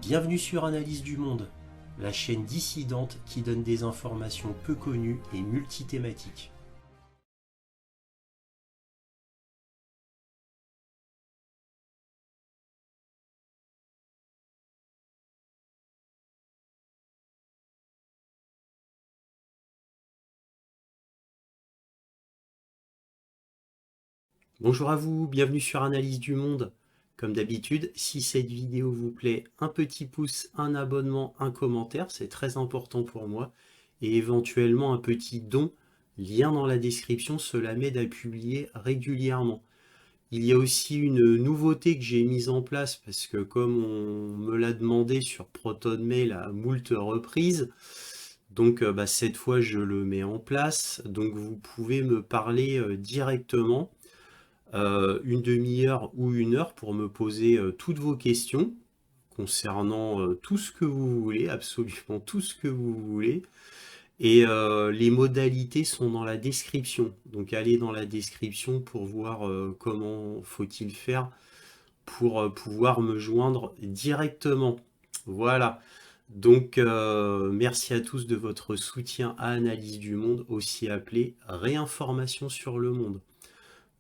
Bienvenue sur Analyse du Monde, la chaîne dissidente qui donne des informations peu connues et multithématiques. Bonjour à vous, bienvenue sur Analyse du Monde. Comme d'habitude, si cette vidéo vous plaît, un petit pouce, un abonnement, un commentaire, c'est très important pour moi. Et éventuellement un petit don, lien dans la description, cela m'aide à publier régulièrement. Il y a aussi une nouveauté que j'ai mise en place parce que comme on me l'a demandé sur ProtonMail à moult reprises, donc cette fois je le mets en place. Donc vous pouvez me parler directement une demi-heure ou une heure pour me poser toutes vos questions concernant tout ce que vous voulez, absolument tout ce que vous voulez. Et les modalités sont dans la description. Donc allez dans la description pour voir comment faut-il faire pour pouvoir me joindre directement. Voilà. Donc merci à tous de votre soutien à Analyse du Monde, aussi appelé Réinformation sur le monde.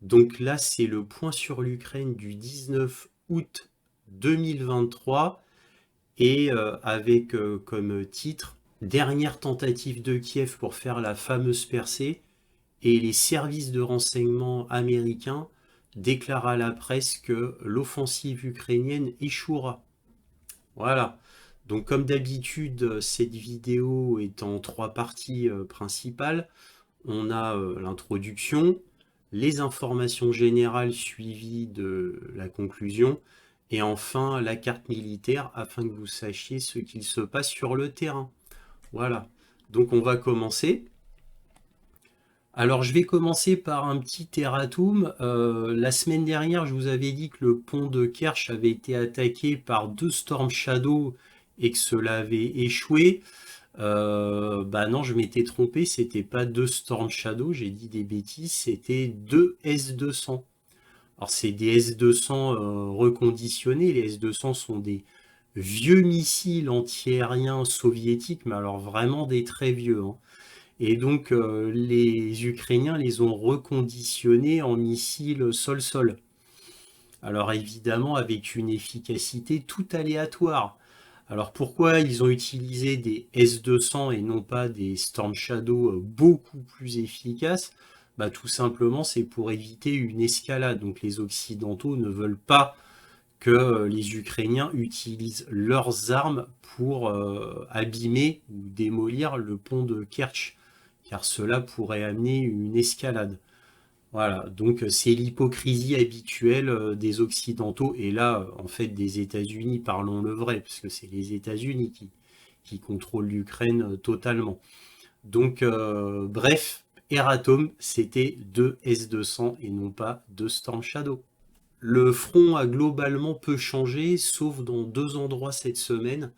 Donc là, c'est le point sur l'Ukraine du 19 août 2023 et avec comme titre dernière tentative de Kiev pour faire la fameuse percée et les services de renseignement américains déclarent à la presse que l'offensive ukrainienne échouera. Voilà. Donc comme d'habitude, cette vidéo est en trois parties principales. On a l'introduction, les informations générales suivies de la conclusion, et enfin la carte militaire afin que vous sachiez ce qu'il se passe sur le terrain. Voilà, donc on va commencer. Alors je vais commencer par un petit erratum. La semaine dernière, je vous avais dit que le pont de Kerch avait été attaqué par 2 Storm Shadow et que cela avait échoué. Bah non, je m'étais trompé, c'était pas 2 Storm Shadow, j'ai dit des bêtises, c'était 2 S-200. Alors c'est des S-200 reconditionnés, les S-200 sont des vieux missiles antiaériens soviétiques, mais alors vraiment des très vieux, hein. Et donc les Ukrainiens les ont reconditionnés en missiles sol-sol. Alors évidemment avec une efficacité tout aléatoire. Alors pourquoi ils ont utilisé des S-200 et non pas des Storm Shadow beaucoup plus efficaces? Bah, tout simplement c'est pour éviter une escalade. Donc les Occidentaux ne veulent pas que les Ukrainiens utilisent leurs armes pour abîmer ou démolir le pont de Kerch, car cela pourrait amener une escalade. Voilà, donc c'est l'hypocrisie habituelle des Occidentaux, et là, en fait, des États-Unis, parlons le vrai, parce que c'est les États-Unis qui contrôlent l'Ukraine totalement. Donc, bref, Eratom, c'était 2 S-200 et non pas 2 Storm Shadow. Le front a globalement peu changé, sauf dans 2 endroits cette semaine,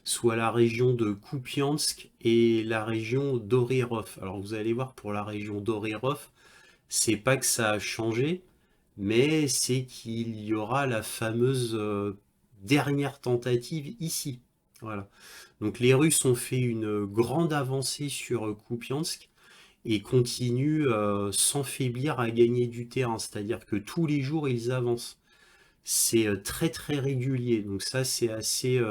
soit la région de Kupiansk et la région d'Orirov. Alors vous allez voir, pour la région d'Orirov, c'est pas que ça a changé, mais c'est qu'il y aura la fameuse dernière tentative ici. Voilà. Donc les Russes ont fait une grande avancée sur Kupiansk et continuent sans faiblir à gagner du terrain, c'est-à-dire que tous les jours ils avancent. C'est très très régulier, donc ça c'est assez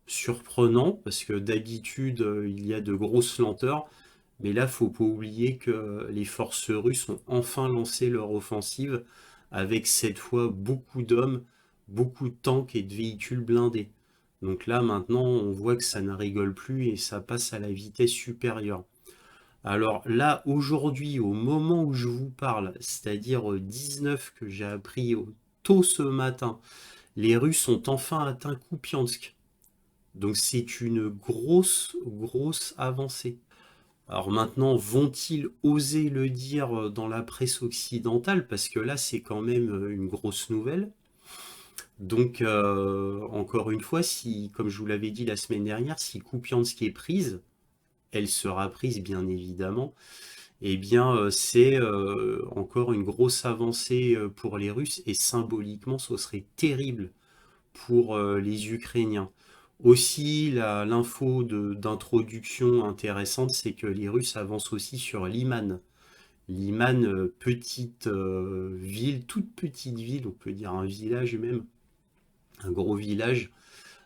surprenant parce que d'habitude il y a de grosses lenteurs. Mais là, faut pas oublier que les forces russes ont enfin lancé leur offensive avec cette fois beaucoup d'hommes, beaucoup de tanks et de véhicules blindés. Donc là, maintenant, on voit que ça ne rigole plus et ça passe à la vitesse supérieure. Alors là, aujourd'hui, au moment où je vous parle, c'est-à-dire 19 que j'ai appris tôt ce matin, les Russes ont enfin atteint Kupiansk. Donc c'est une grosse, grosse avancée. Alors maintenant, vont-ils oser le dire dans la presse occidentale? Parce que là, c'est quand même une grosse nouvelle. Donc, encore une fois, si, comme je vous l'avais dit la semaine dernière, si Kupiansk est prise, elle sera prise bien évidemment, eh bien, c'est encore une grosse avancée pour les Russes et symboliquement, ce serait terrible pour les Ukrainiens. Aussi, l'info d'introduction intéressante, c'est que les Russes avancent aussi sur Liman. Liman, petite ville, toute petite ville, on peut dire un village même, un gros village.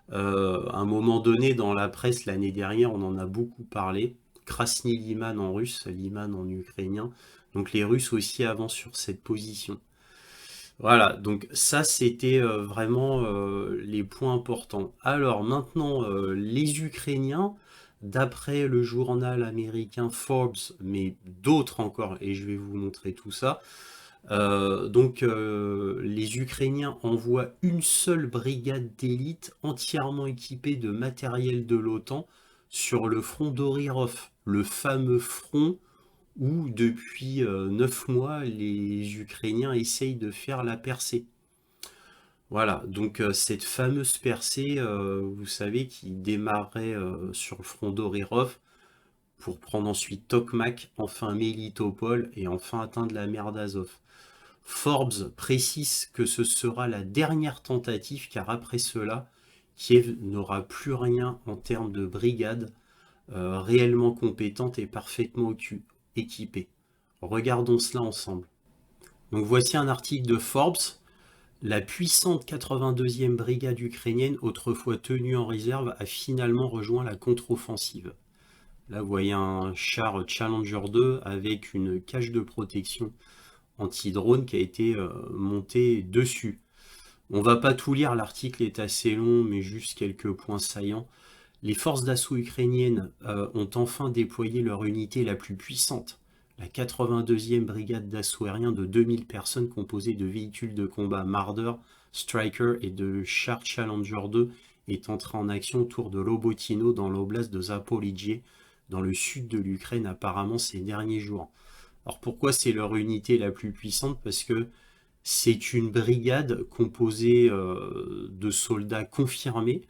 À un moment donné, dans la presse l'année dernière, on en a beaucoup parlé. Krasny Liman en russe, Liman en ukrainien. Donc les Russes aussi avancent sur cette position. Voilà, donc ça c'était vraiment les points importants. Alors maintenant, les Ukrainiens, d'après le journal américain Forbes, mais d'autres encore, et je vais vous montrer tout ça, les Ukrainiens envoient une seule brigade d'élite entièrement équipée de matériel de l'OTAN sur le front d'Orirov, le fameux front où depuis 9 mois les Ukrainiens essayent de faire la percée. Voilà, donc cette fameuse percée, vous savez, qui démarrait sur le front d'Orirov pour prendre ensuite Tokmak, enfin Melitopol et enfin atteindre la mer d'Azov. Forbes précise que ce sera la dernière tentative car après cela, Kiev n'aura plus rien en termes de brigade réellement compétente et parfaitement équipée. Regardons cela ensemble. Donc voici un article de Forbes. La puissante 82e brigade ukrainienne, autrefois tenue en réserve, a finalement rejoint la contre-offensive. Là, vous voyez un char Challenger 2 avec une cage de protection anti-drone qui a été monté dessus. On va pas tout lire, l'article est assez long, mais juste quelques points saillants. Les forces d'assaut ukrainiennes ont enfin déployé leur unité la plus puissante. La 82e brigade d'assaut aérien de 2000 personnes composée de véhicules de combat Marder, Striker et de chars Challenger 2 est entrée en action autour de Lobotino dans l'oblast de Zaporijie, dans le sud de l'Ukraine apparemment ces derniers jours. Alors pourquoi c'est leur unité la plus puissante? Parce que c'est une brigade composée de soldats confirmés,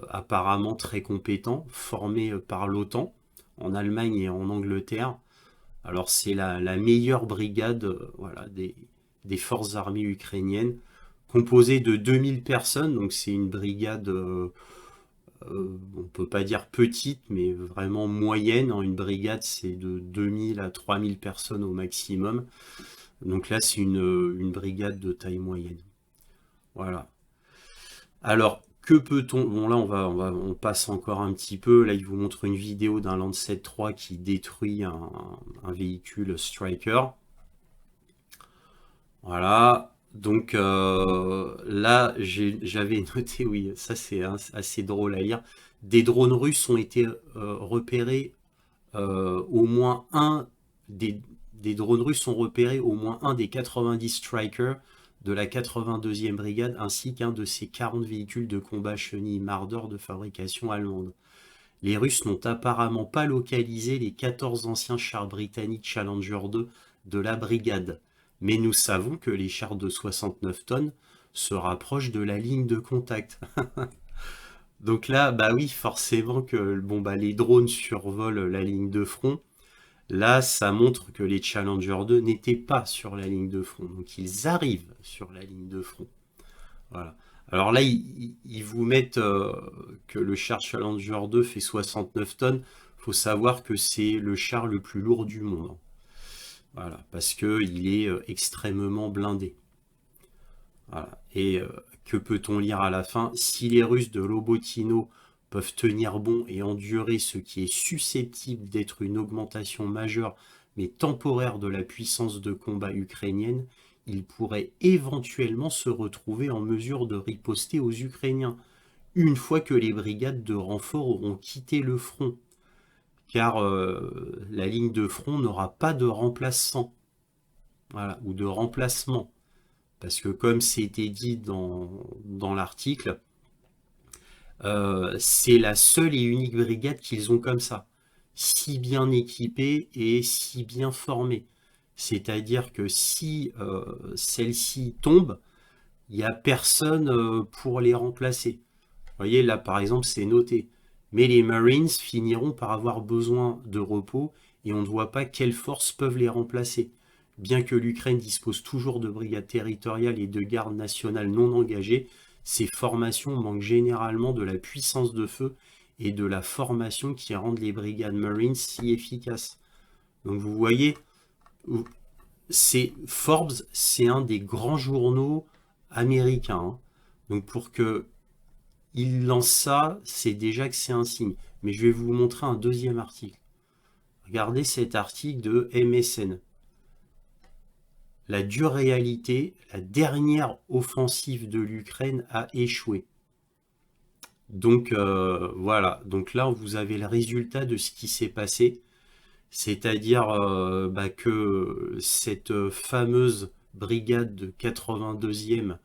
apparemment très compétents, formés par l'OTAN, en Allemagne et en Angleterre. Alors c'est la meilleure brigade voilà, des forces armées ukrainiennes, composée de 2000 personnes, donc c'est une brigade on ne peut pas dire petite, mais vraiment moyenne. Une brigade, c'est de 2000 à 3000 personnes au maximum. Donc là, c'est une brigade de taille moyenne. Voilà. Alors, que peut-on... Bon, là, on passe encore un petit peu. Là, il vous montre une vidéo d'un Lancet 3 qui détruit un véhicule Striker. Voilà. Donc là, j'avais noté, oui, ça c'est assez drôle à lire. Des drones russes ont été repérés, au moins un des drones russes ont repéré au moins un des 90 Strikers de la 82e brigade ainsi qu'un de ses 40 véhicules de combat chenilles Marder de fabrication allemande. Les Russes n'ont apparemment pas localisé les 14 anciens chars britanniques Challenger 2 de la brigade. Mais nous savons que les chars de 69 tonnes se rapprochent de la ligne de contact. Donc là, bah oui, forcément que bon, bah, les drones survolent la ligne de front. Là, ça montre que les Challenger 2 n'étaient pas sur la ligne de front. Donc ils arrivent sur la ligne de front. Voilà. Alors là, ils vous mettent que le char Challenger 2 fait 69 tonnes. Il faut savoir que c'est le char le plus lourd du monde. Voilà, parce qu'il est extrêmement blindé. Voilà. Et que peut-on lire à la fin? Si les Russes de Lobotino peuvent tenir bon et endurer ce qui est susceptible d'être une augmentation majeure mais temporaire de la puissance de combat ukrainienne, ils pourraient éventuellement se retrouver en mesure de riposter aux Ukrainiens, une fois que les brigades de renfort auront quitté le front. Car la ligne de front n'aura pas de remplaçant, voilà, ou de remplacement. Parce que comme c'était dit dans l'article, c'est la seule et unique brigade qu'ils ont comme ça, si bien équipée et si bien formée. C'est-à-dire que si celle-ci tombe, il n'y a personne pour les remplacer. Vous voyez, là par exemple, c'est noté. Mais les Marines finiront par avoir besoin de repos et on ne voit pas quelles forces peuvent les remplacer. Bien que l'Ukraine dispose toujours de brigades territoriales et de gardes nationales non engagées, ces formations manquent généralement de la puissance de feu et de la formation qui rendent les brigades Marines si efficaces. Donc vous voyez, Forbes, c'est un des grands journaux américains. Hein. Donc pour que il lance ça, c'est déjà que c'est un signe. Mais je vais vous montrer un deuxième article. Regardez cet article de MSN. La dure réalité, la dernière offensive de l'Ukraine a échoué. Donc voilà, donc là vous avez le résultat de ce qui s'est passé, c'est-à-dire que cette fameuse brigade de 82e,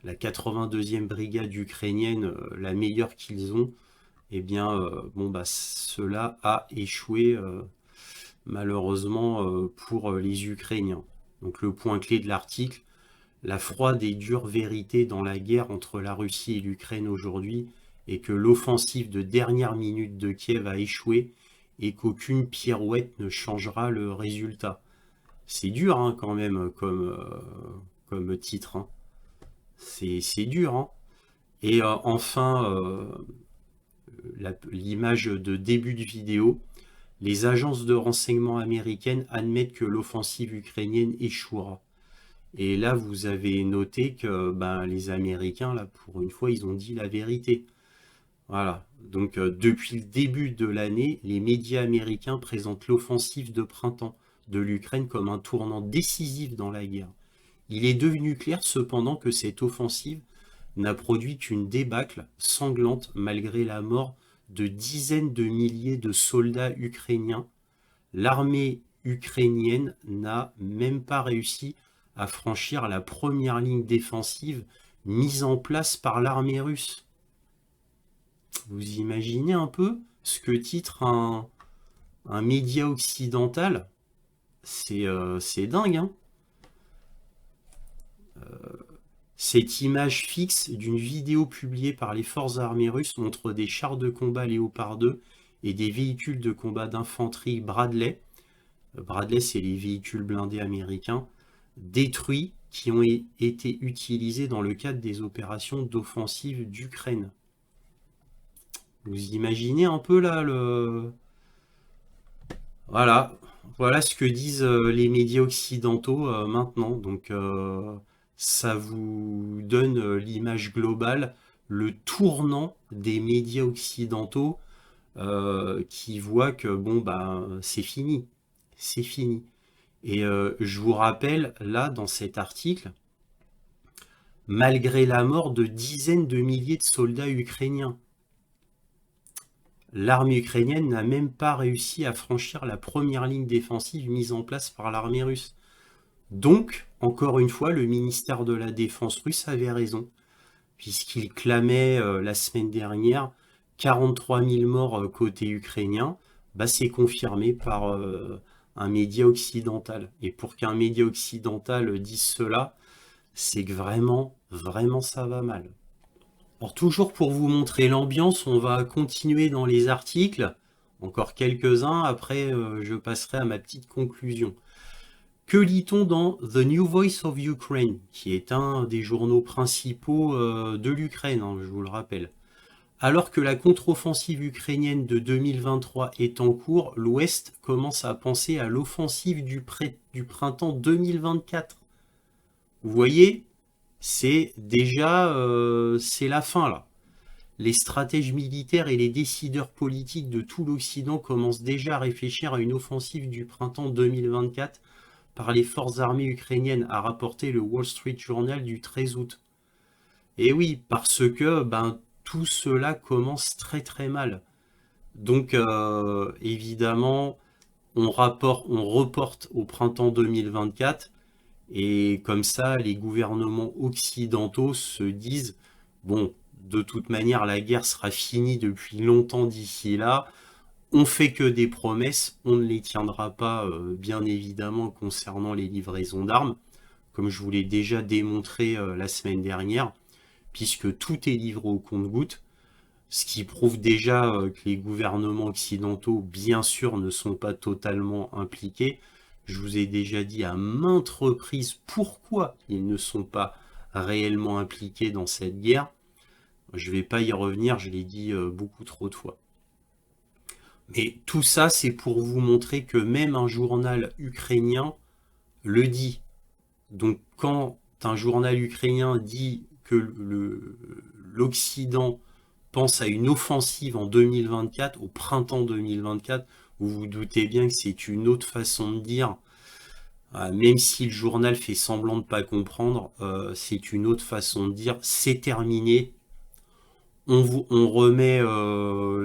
la 82e brigade ukrainienne, la meilleure qu'ils ont, eh bien cela a échoué malheureusement pour les Ukrainiens. Donc le point clé de l'article, la froide et dure vérité dans la guerre entre la Russie et l'Ukraine aujourd'hui est que l'offensive de dernière minute de Kiev a échoué et qu'aucune pirouette ne changera le résultat. C'est dur hein, quand même comme titre. Hein. C'est dur. Hein. Et enfin, l'image de début de vidéo. Les agences de renseignement américaines admettent que l'offensive ukrainienne échouera. Et là, vous avez noté que les Américains, là, pour une fois, ils ont dit la vérité. Voilà. Donc, depuis le début de l'année, les médias américains présentent l'offensive de printemps de l'Ukraine comme un tournant décisif dans la guerre. Il est devenu clair cependant que cette offensive n'a produit qu'une débâcle sanglante malgré la mort de dizaines de milliers de soldats ukrainiens. L'armée ukrainienne n'a même pas réussi à franchir la première ligne défensive mise en place par l'armée russe. Vous imaginez un peu ce que titre un média occidental? C'est dingue, hein. Cette image fixe d'une vidéo publiée par les forces armées russes montre des chars de combat Léopard 2 et des véhicules de combat d'infanterie Bradley. Bradley, c'est les véhicules blindés américains, détruits qui ont été utilisés dans le cadre des opérations d'offensive d'Ukraine. Vous imaginez un peu là le... Voilà ce que disent les médias occidentaux maintenant. Donc ça vous donne l'image globale, le tournant des médias occidentaux qui voient que c'est fini. C'est fini. Et je vous rappelle, là, dans cet article, malgré la mort de dizaines de milliers de soldats ukrainiens, l'armée ukrainienne n'a même pas réussi à franchir la première ligne défensive mise en place par l'armée russe. Donc, encore une fois, le ministère de la Défense russe avait raison, puisqu'il clamait la semaine dernière 43 000 morts côté ukrainien. C'est confirmé par un média occidental. Et pour qu'un média occidental dise cela, c'est que vraiment, vraiment ça va mal. Alors toujours pour vous montrer l'ambiance, on va continuer dans les articles, encore quelques-uns, après je passerai à ma petite conclusion. Que lit-on dans The New Voice of Ukraine, qui est un des journaux principaux de l'Ukraine, hein, je vous le rappelle. Alors que la contre-offensive ukrainienne de 2023 est en cours, l'Ouest commence à penser à l'offensive du printemps 2024. Vous voyez, c'est déjà c'est la fin là. Les stratèges militaires et les décideurs politiques de tout l'Occident commencent déjà à réfléchir à une offensive du printemps 2024 par les forces armées ukrainiennes, a rapporté le Wall Street Journal du 13 août. Et oui, parce que tout cela commence très très mal. Donc évidemment, on reporte au printemps 2024 et comme ça, les gouvernements occidentaux se disent bon, de toute manière, la guerre sera finie depuis longtemps d'ici là. On fait que des promesses, on ne les tiendra pas, bien évidemment, concernant les livraisons d'armes, comme je vous l'ai déjà démontré la semaine dernière, puisque tout est livré au compte-gouttes, ce qui prouve déjà que les gouvernements occidentaux, bien sûr, ne sont pas totalement impliqués. Je vous ai déjà dit à maintes reprises pourquoi ils ne sont pas réellement impliqués dans cette guerre. Je ne vais pas y revenir, je l'ai dit beaucoup trop de fois. Mais tout ça, c'est pour vous montrer que même un journal ukrainien le dit. Donc quand un journal ukrainien dit que l'Occident pense à une offensive en 2024, au printemps 2024, vous vous doutez bien que c'est une autre façon de dire, même si le journal fait semblant de ne pas comprendre, c'est une autre façon de dire, c'est terminé, on remet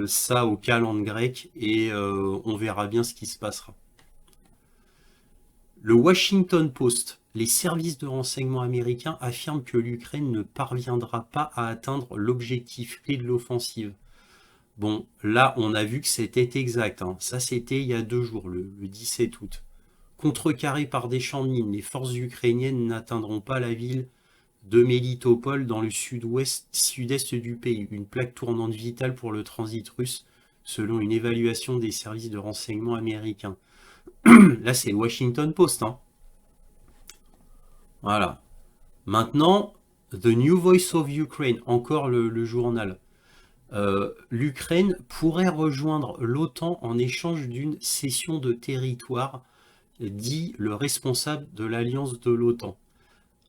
ça au calendrier grec et on verra bien ce qui se passera. Le Washington Post, les services de renseignement américains affirment que l'Ukraine ne parviendra pas à atteindre l'objectif clé de l'offensive. Bon, là, on a vu que c'était exact. Hein. Ça, c'était il y a 2 jours, le 17 août. Contrecarré par des champs de mines, les forces ukrainiennes n'atteindront pas la ville de Melitopol dans le sud-est du pays. Une plaque tournante vitale pour le transit russe, selon une évaluation des services de renseignement américains. Là, c'est le Washington Post. Hein. Voilà. Maintenant, The New Voice of Ukraine, encore le journal. L'Ukraine pourrait rejoindre l'OTAN en échange d'une cession de territoire, dit le responsable de l'alliance de l'OTAN.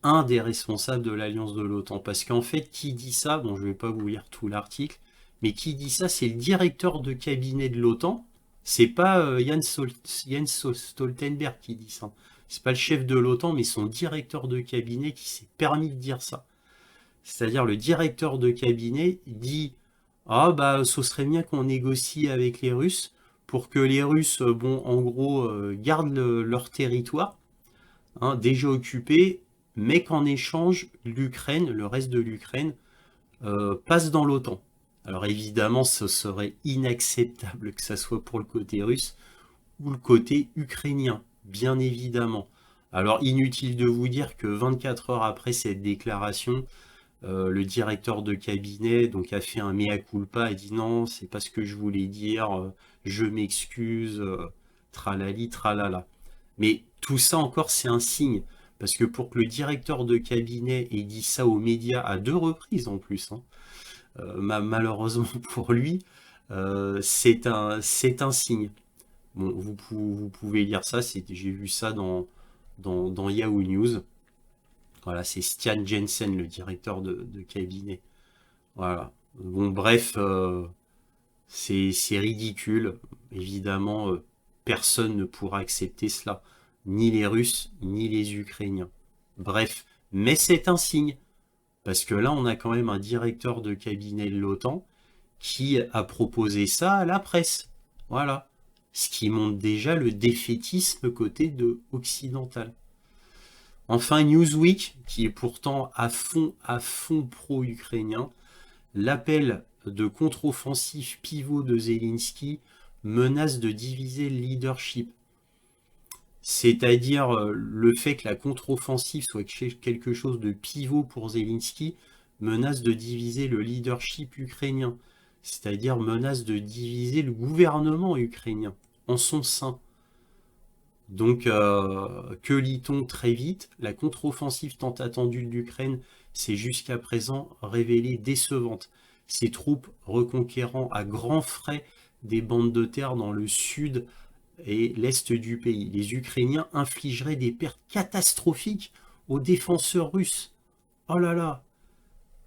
Un des responsables de l'alliance de l'OTAN. Parce qu'en fait, qui dit ça, bon, je ne vais pas vous lire tout l'article, mais qui dit ça, c'est le directeur de cabinet de l'OTAN. C'est pas Jens Stoltenberg qui dit ça. C'est pas le chef de l'OTAN, mais son directeur de cabinet qui s'est permis de dire ça. C'est-à-dire le directeur de cabinet dit « Ah bah ce serait bien qu'on négocie avec les Russes pour que les Russes, bon, en gros, gardent leur territoire, hein, déjà occupé, mais qu'en échange, l'Ukraine, le reste de l'Ukraine, passe dans l'OTAN. » Alors évidemment, ce serait inacceptable que ça soit pour le côté russe ou le côté ukrainien, bien évidemment. Alors inutile de vous dire que 24 heures après cette déclaration, le directeur de cabinet donc a fait un mea culpa et dit non, c'est pas ce que je voulais dire, je m'excuse, tralali, tralala. Mais tout ça encore, c'est un signe. Parce que pour que le directeur de cabinet ait dit ça aux médias à 2 reprises en plus, hein, malheureusement pour lui, c'est un signe. Bon, vous pouvez lire ça, j'ai vu ça dans Yahoo News. Voilà, c'est Stian Jensen, le directeur de cabinet. Voilà. Bon, bref, c'est ridicule. Évidemment, personne ne pourra accepter cela. Ni les Russes, ni les Ukrainiens. Bref, mais c'est un signe. Parce que là, on a quand même un directeur de cabinet de l'OTAN qui a proposé ça à la presse. Voilà. Ce qui montre déjà le défaitisme côté occidental. Enfin, Newsweek, qui est pourtant à fond pro-ukrainien, l'appel de contre-offensive pivot de Zelensky menace de diviser le leadership. C'est-à-dire le fait que la contre-offensive soit quelque chose de pivot pour Zelensky menace de diviser le leadership ukrainien. C'est-à-dire menace de diviser le gouvernement ukrainien en son sein. Donc, que lit-on très vite? La contre-offensive tant attendue de l'Ukraine s'est jusqu'à présent révélée décevante. Ses troupes reconquérant à grands frais des bandes de terre dans le sud et l'est du pays. Les Ukrainiens infligeraient des pertes catastrophiques aux défenseurs russes. Oh là là!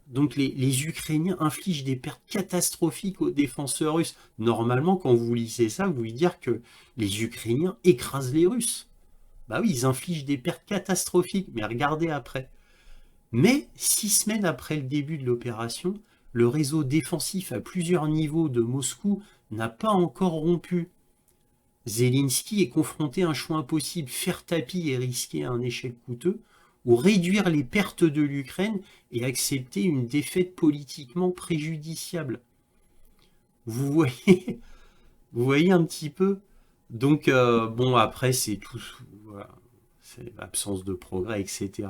Donc les Ukrainiens infligent des pertes catastrophiques aux défenseurs russes. Normalement, quand vous lisez ça, vous voulez dire que les Ukrainiens écrasent les Russes. Bah oui, ils infligent des pertes catastrophiques, mais regardez après. Mais 6 semaines après le début de l'opération, le réseau défensif à plusieurs niveaux de Moscou n'a pas encore rompu. Zelensky est confronté à un choix impossible, faire tapis et risquer un échec coûteux, ou réduire les pertes de l'Ukraine et accepter une défaite politiquement préjudiciable. Vous voyez un petit peu. Donc, bon, après, c'est tout, voilà, c'est l'absence de progrès, etc.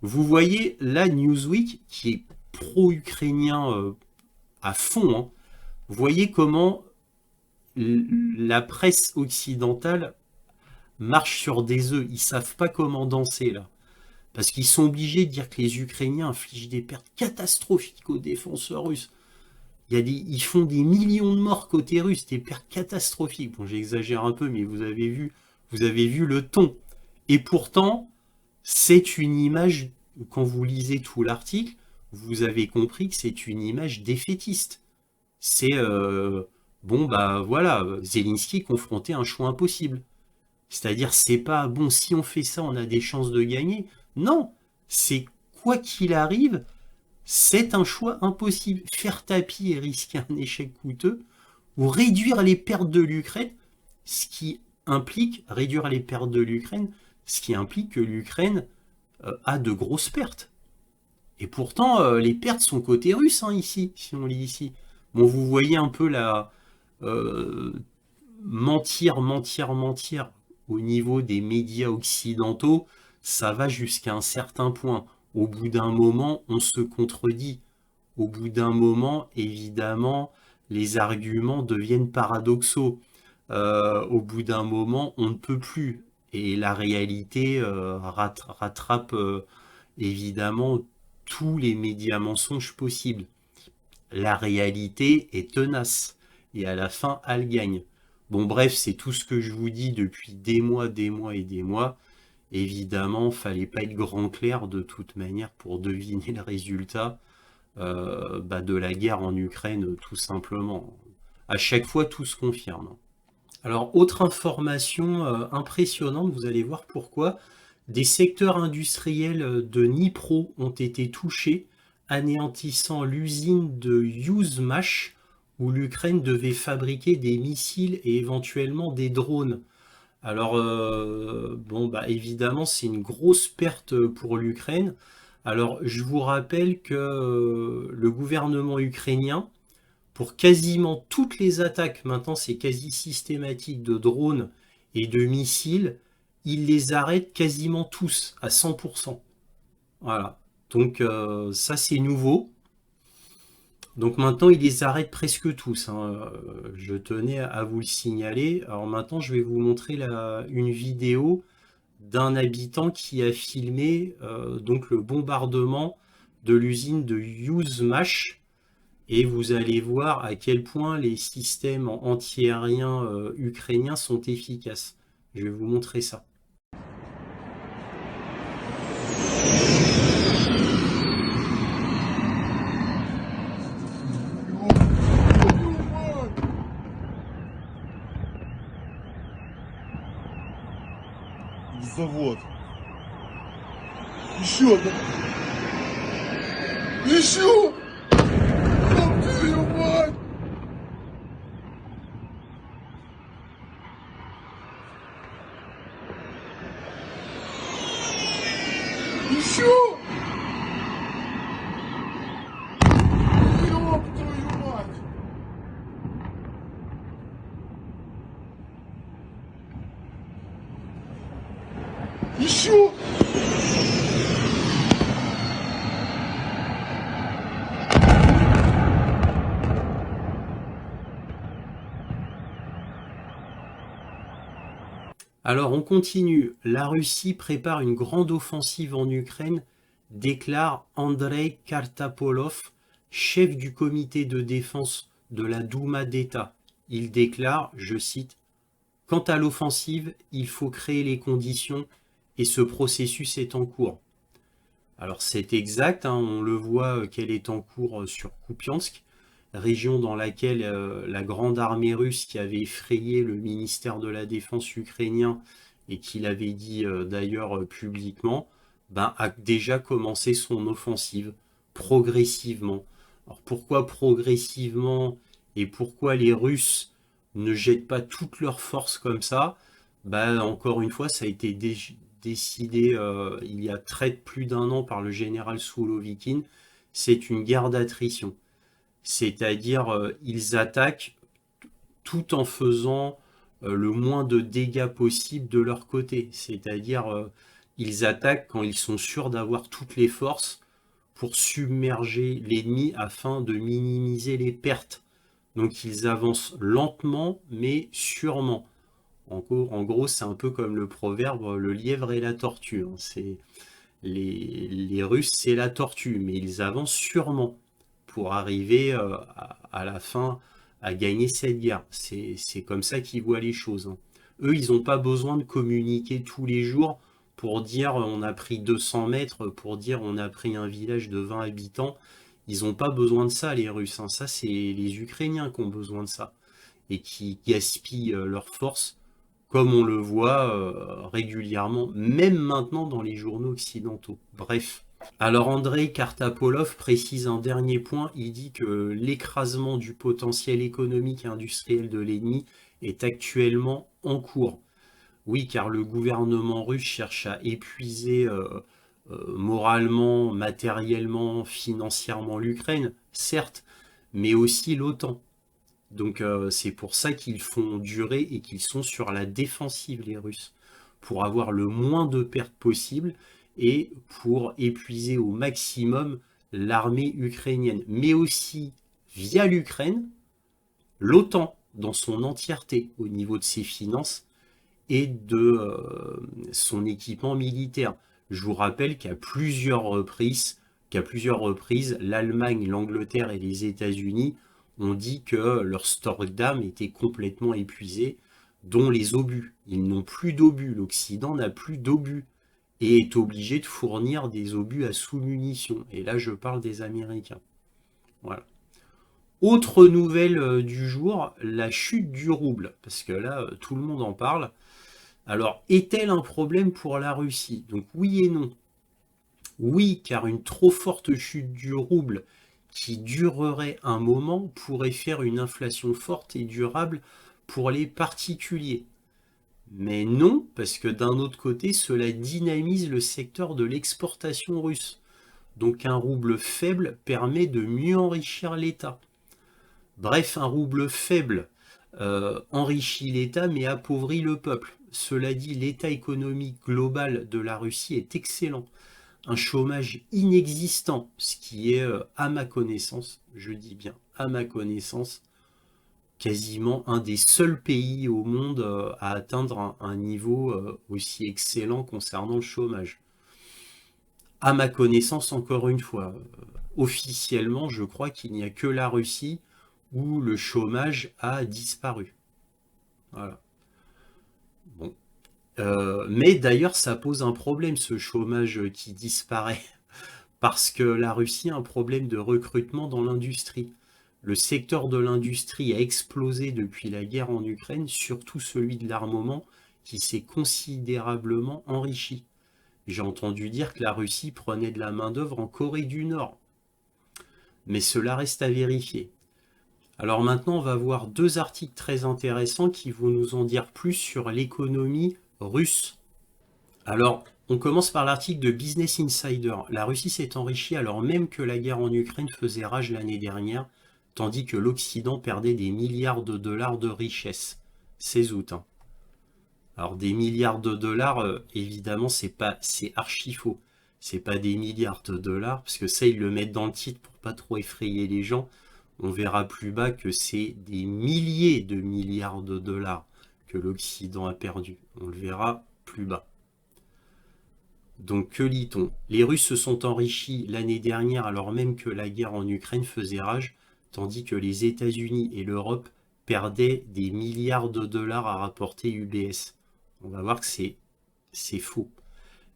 Vous voyez, là, Newsweek, qui est pro-ukrainien à fond, hein, vous voyez comment la presse occidentale marche sur des œufs. Ils savent pas comment danser, là. Parce qu'ils sont obligés de dire que les Ukrainiens infligent des pertes catastrophiques aux défenseurs russes. Ils font des millions de morts côté russe, des pertes catastrophiques. Bon, j'exagère un peu, mais vous avez vu le ton. Et pourtant, c'est une image, quand vous lisez tout l'article, vous avez compris que c'est une image défaitiste. C'est, bon, bah voilà, Zelensky confronté à un choix impossible. C'est-à-dire, c'est pas, bon, si on fait ça, on a des chances de gagner. Non, c'est quoi qu'il arrive, c'est un choix impossible. Faire tapis et risquer un échec coûteux, ou réduire les pertes de l'Ukraine, ce qui implique, réduire les pertes de l'Ukraine, ce qui implique que l'Ukraine a de grosses pertes. Et pourtant, les pertes sont côté russe, hein, ici, si on lit ici. Bon, vous voyez un peu la euh, mentir au niveau des médias occidentaux, ça va jusqu'à un certain point. Au bout d'un moment, on se contredit. Au bout d'un moment, évidemment, les arguments deviennent paradoxaux. Au bout d'un moment, on ne peut plus. Et la réalité rattrape évidemment tous les médias mensonges possibles. La réalité est tenace. Et à la fin, elle gagne. Bon, bref, c'est tout ce que je vous dis depuis des mois et des mois. Évidemment, fallait pas être grand clair de toute manière pour deviner le résultat de la guerre en Ukraine, tout simplement. À chaque fois, tout se confirme. Alors, autre information impressionnante, vous allez voir pourquoi. Des secteurs industriels de Dnipro ont été touchés, anéantissant l'usine de Yuzmash, où l'Ukraine devait fabriquer des missiles et éventuellement des drones. Alors, bon, bah, évidemment, c'est une grosse perte pour l'Ukraine. Alors, je vous rappelle que le gouvernement ukrainien, pour quasiment toutes les attaques, maintenant c'est quasi systématique de drones et de missiles, il les arrête quasiment tous à 100%. Voilà. Donc, ça, c'est nouveau. Donc maintenant, il les arrête presque tous, hein. Je tenais à vous le signaler. Alors maintenant, je vais vous montrer une vidéo d'un habitant qui a filmé donc le bombardement de l'usine de Yuzmash. Et vous allez voir à quel point les systèmes antiaériens ukrainiens sont efficaces. Je vais vous montrer ça. Завод. Еще одна. Еще! Ёб твою мать! Еще! Ёб твою мать! Еще! Alors on continue. La Russie prépare une grande offensive en Ukraine, déclare Andrei Kartapolov, chef du comité de défense de la Douma d'État. Il déclare, je cite, quant à l'offensive, il faut créer les conditions et ce processus est en cours. Alors c'est exact, hein, on le voit qu'elle est en cours sur Kupiansk, région dans laquelle la grande armée russe qui avait effrayé le ministère de la Défense ukrainien et qui l'avait dit d'ailleurs publiquement, ben, a déjà commencé son offensive progressivement. Alors pourquoi progressivement et pourquoi les Russes ne jettent pas toutes leurs forces comme ça? Ben, encore une fois, ça a été décidé il y a plus d'un an par le général Sourovikine. C'est une guerre d'attrition. C'est-à-dire, ils attaquent tout en faisant le moins de dégâts possible de leur côté. C'est-à-dire, ils attaquent quand ils sont sûrs d'avoir toutes les forces pour submerger l'ennemi afin de minimiser les pertes. Donc ils avancent lentement mais sûrement. En gros, c'est un peu comme le proverbe le lièvre et la tortue, hein. Les Russes, c'est la tortue, mais ils avancent sûrement pour arriver à la fin à gagner cette guerre. C'est comme ça qu'ils voient les choses, hein. Eux, ils n'ont pas besoin de communiquer tous les jours pour dire on a pris 200 mètres, pour dire on a pris un village de 20 habitants. Ils n'ont pas besoin de ça, les Russes, hein. Ça, c'est les Ukrainiens qui ont besoin de ça et qui gaspillent leurs forces, comme on le voit régulièrement, même maintenant dans les journaux occidentaux. Bref. Alors Andrei Kartapolov précise un dernier point, il dit que l'écrasement du potentiel économique et industriel de l'ennemi est actuellement en cours. Oui, car le gouvernement russe cherche à épuiser moralement, matériellement, financièrement l'Ukraine, certes, mais aussi l'OTAN. Donc c'est pour ça qu'ils font durer et qu'ils sont sur la défensive, les Russes, pour avoir le moins de pertes possible et pour épuiser au maximum l'armée ukrainienne. Mais aussi, via l'Ukraine, l'OTAN dans son entièreté au niveau de ses finances et de son équipement militaire. Je vous rappelle qu'à plusieurs reprises, l'Allemagne, l'Angleterre et les États-Unis ont dit que leur stock d'armes était complètement épuisé, dont les obus. Ils n'ont plus d'obus, l'Occident n'a plus d'obus et est obligé de fournir des obus à sous-munitions. Et là, je parle des Américains. Voilà. Autre nouvelle du jour, la chute du rouble, parce que là, tout le monde en parle. Alors, est-elle un problème pour la Russie? Donc oui et non. Oui, car une trop forte chute du rouble qui durerait un moment pourrait faire une inflation forte et durable pour les particuliers. Mais non, parce que d'un autre côté, cela dynamise le secteur de l'exportation russe. Donc un rouble faible permet de mieux enrichir l'État. Bref, un rouble faible enrichit l'État mais appauvrit le peuple. Cela dit, l'état économique global de la Russie est excellent. Un chômage inexistant, ce qui est, à ma connaissance, je dis bien à ma connaissance, quasiment un des seuls pays au monde à atteindre un niveau aussi excellent concernant le chômage. À ma connaissance, encore une fois, officiellement, je crois qu'il n'y a que la Russie où le chômage a disparu. Voilà. Bon. Mais d'ailleurs, ça pose un problème, ce chômage qui disparaît, parce que la Russie a un problème de recrutement dans l'industrie. Le secteur de l'industrie a explosé depuis la guerre en Ukraine, surtout celui de l'armement, qui s'est considérablement enrichi. J'ai entendu dire que la Russie prenait de la main-d'œuvre en Corée du Nord. Mais cela reste à vérifier. Alors maintenant, on va voir deux articles très intéressants qui vont nous en dire plus sur l'économie russe. Alors, on commence par l'article de Business Insider. La Russie s'est enrichie alors même que la guerre en Ukraine faisait rage l'année dernière, tandis que l'Occident perdait des milliards de dollars de richesse. 16 août. Hein. Alors des milliards de dollars, évidemment, c'est archi faux. C'est pas des milliards de dollars, parce que ça, ils le mettent dans le titre pour pas trop effrayer les gens. On verra plus bas que c'est des milliers de milliards de dollars que l'Occident a perdu. On le verra plus bas. Donc que lit-on? Les Russes se sont enrichis l'année dernière alors même que la guerre en Ukraine faisait rage, tandis que les États-Unis et l'Europe perdaient des milliards de dollars à rapporter UBS. On va voir que c'est faux.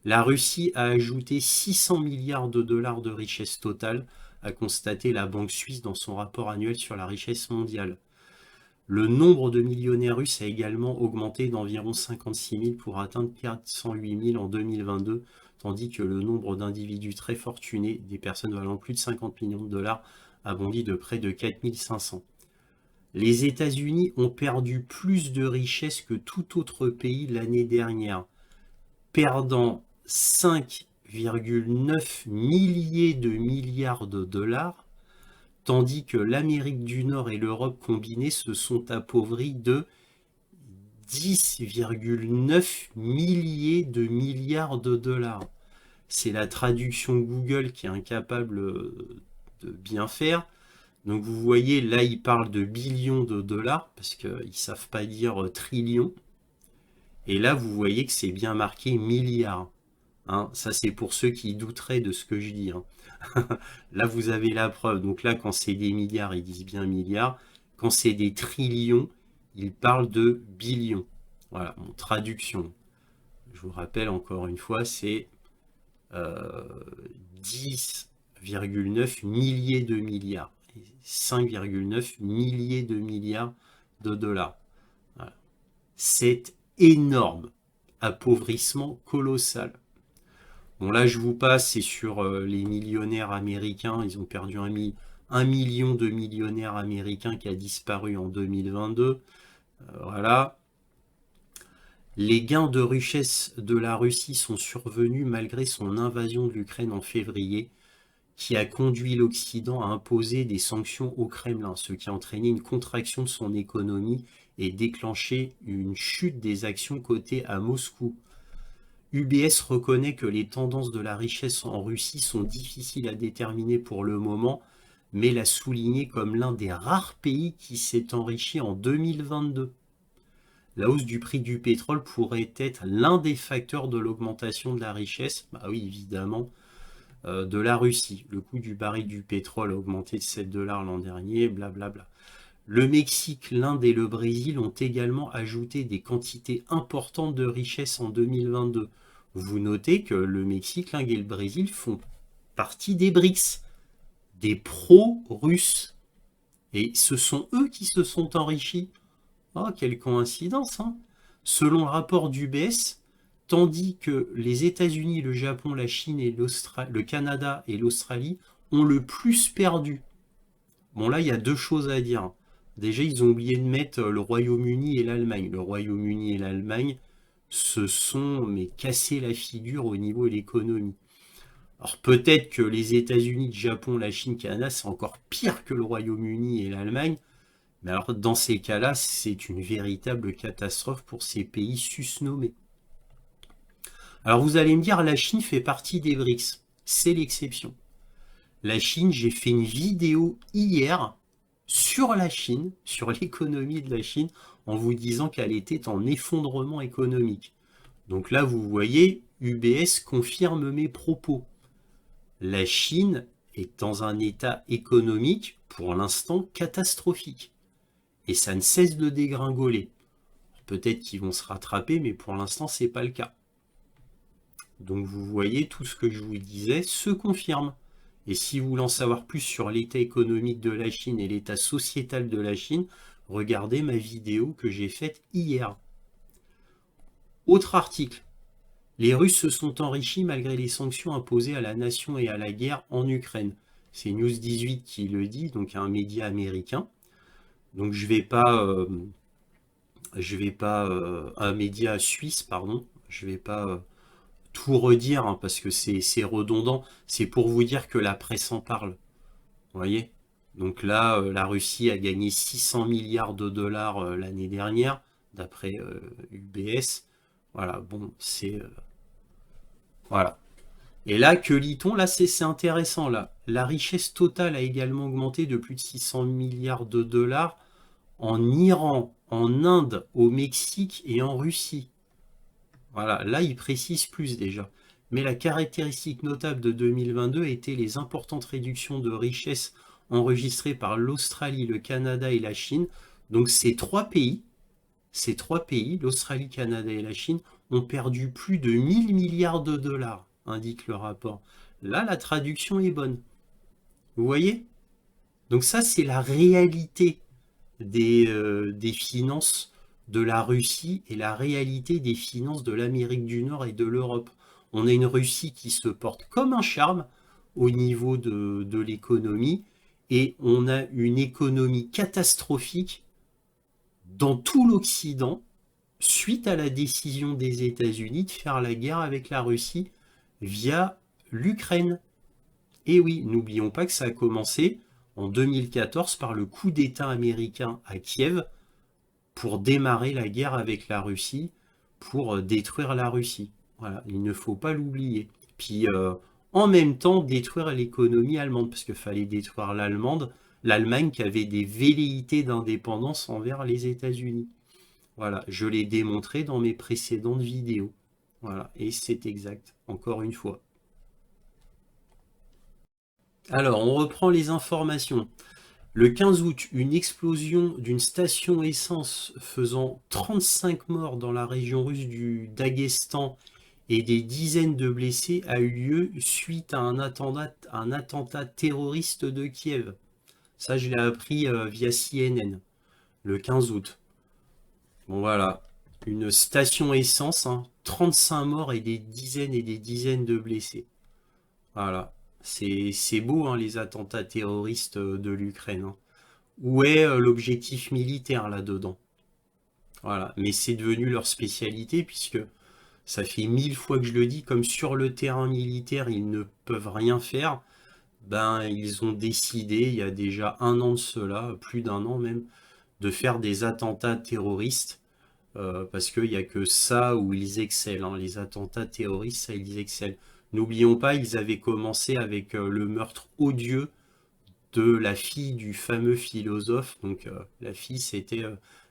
La Russie a ajouté 600 milliards de dollars de richesse totale, a constaté la Banque suisse dans son rapport annuel sur la richesse mondiale. Le nombre de millionnaires russes a également augmenté d'environ 56 000 pour atteindre 408 000 en 2022, tandis que le nombre d'individus très fortunés, des personnes valant plus de 50 millions de dollars, a bondi de près de 4 500. Les États-Unis ont perdu plus de richesses que tout autre pays l'année dernière, perdant 5,9 milliers de milliards de dollars, tandis que l'Amérique du Nord et l'Europe combinées se sont appauvries de 10,9 milliers de milliards de dollars. C'est la traduction Google qui est incapable de bien faire. Donc vous voyez, là, ils parlent de billions de dollars, parce qu'ils ne savent pas dire trillions. Et là, vous voyez que c'est bien marqué milliards. Hein. Ça, c'est pour ceux qui douteraient de ce que je dis. Hein. Là, vous avez la preuve. Donc là, quand c'est des milliards, ils disent bien milliards. Quand c'est des trillions, ils parlent de billions. Voilà, en traduction. Je vous rappelle encore une fois, c'est 10,9 milliers de milliards. 5,9 milliers de milliards de dollars. Voilà. C'est énorme. Appauvrissement colossal. Bon, là, je vous passe, c'est sur les millionnaires américains. Ils ont perdu 1 million de millionnaires américains qui a disparu en 2022. Voilà. Les gains de richesse de la Russie sont survenus malgré son invasion de l'Ukraine en février, qui a conduit l'Occident à imposer des sanctions au Kremlin, ce qui a entraîné une contraction de son économie et déclenché une chute des actions cotées à Moscou. UBS reconnaît que les tendances de la richesse en Russie sont difficiles à déterminer pour le moment, mais l'a souligné comme l'un des rares pays qui s'est enrichi en 2022. La hausse du prix du pétrole pourrait être l'un des facteurs de l'augmentation de la richesse, bah oui évidemment, de la Russie. Le coût du baril du pétrole a augmenté de 7 dollars l'an dernier, blablabla. Le Mexique, l'Inde et le Brésil ont également ajouté des quantités importantes de richesse en 2022. Vous notez que le Mexique, l'Inde et le Brésil font partie des BRICS, des pro-russes. Et ce sont eux qui se sont enrichis. Oh, quelle coïncidence, hein. Selon le rapport d'UBS, tandis que les États-Unis, le Japon, la Chine et le Canada et l'Australie ont le plus perdu. Bon, là, il y a deux choses à dire. Déjà, ils ont oublié de mettre le Royaume-Uni et l'Allemagne. Le Royaume-Uni et l'Allemagne se sont cassé la figure au niveau de l'économie. Alors peut-être que les États-Unis, le Japon, la Chine, le Canada, c'est encore pire que le Royaume-Uni et l'Allemagne. Mais alors dans ces cas-là, c'est une véritable catastrophe pour ces pays susnommés. Alors vous allez me dire, la Chine fait partie des BRICS. C'est l'exception. La Chine, j'ai fait une vidéo hier sur la Chine, sur l'économie de la Chine, en vous disant qu'elle était en effondrement économique. Donc là, vous voyez, UBS confirme mes propos. La Chine est dans un état économique, pour l'instant, catastrophique. Et ça ne cesse de dégringoler. Peut-être qu'ils vont se rattraper, mais pour l'instant, ce n'est pas le cas. Donc vous voyez, tout ce que je vous disais se confirme. Et si vous voulez en savoir plus sur l'état économique de la Chine et l'état sociétal de la Chine, regardez ma vidéo que j'ai faite hier. Autre article. Les Russes se sont enrichis malgré les sanctions imposées à la nation et à la guerre en Ukraine. C'est News 18 qui le dit, donc un média américain. Donc je vais pas un média suisse, pardon, je vais pas tout redire hein, parce que c'est redondant. C'est pour vous dire que la presse en parle. Vous voyez? Donc là, la Russie a gagné 600 milliards de dollars l'année dernière, d'après UBS. Voilà, bon, c'est... voilà. Et là, que lit-on? Là, c'est intéressant. Là. La richesse totale a également augmenté de plus de 600 milliards de dollars en Iran, en Inde, au Mexique et en Russie. Voilà, là il précise plus déjà. Mais la caractéristique notable de 2022 était les importantes réductions de richesse enregistrées par l'Australie, le Canada et la Chine. Donc ces trois pays, l'Australie, le Canada et la Chine, ont perdu plus de 1000 milliards de dollars, indique le rapport. Là, la traduction est bonne. Vous voyez? Donc ça, c'est la réalité des finances de la Russie et la réalité des finances de l'Amérique du Nord et de l'Europe. On a une Russie qui se porte comme un charme au niveau de l'économie et on a une économie catastrophique dans tout l'Occident suite à la décision des États-Unis de faire la guerre avec la Russie via l'Ukraine. Et oui, n'oublions pas que ça a commencé en 2014 par le coup d'État américain à Kiev pour démarrer la guerre avec la Russie, pour détruire la Russie. Voilà, il ne faut pas l'oublier. Puis en même temps détruire l'économie allemande, parce qu'il fallait détruire l'Allemagne qui avait des velléités d'indépendance envers les États-Unis. Voilà, je l'ai démontré dans mes précédentes vidéos. Voilà, et c'est exact, encore une fois. Alors, on reprend les informations. Le 15 août, une explosion d'une station essence faisant 35 morts dans la région russe du Daghestan et des dizaines de blessés a eu lieu suite à un attentat terroriste de Kiev. Ça, je l'ai appris via CNN le 15 août. Bon, voilà. Une station essence, hein, 35 morts et des dizaines de blessés. Voilà. C'est beau, hein, les attentats terroristes de l'Ukraine, hein. Où est l'objectif militaire là-dedans? Voilà. Mais c'est devenu leur spécialité puisque ça fait 1000 fois que je le dis, comme sur le terrain militaire, ils ne peuvent rien faire. Ben, ils ont décidé, il y a déjà un an de cela, plus d'un an même, de faire des attentats terroristes, parce qu'il n'y a que ça où ils excellent, hein. Les attentats terroristes, ça, ils excellent. N'oublions pas, ils avaient commencé avec le meurtre odieux de la fille du fameux philosophe. Donc, la fille, c'était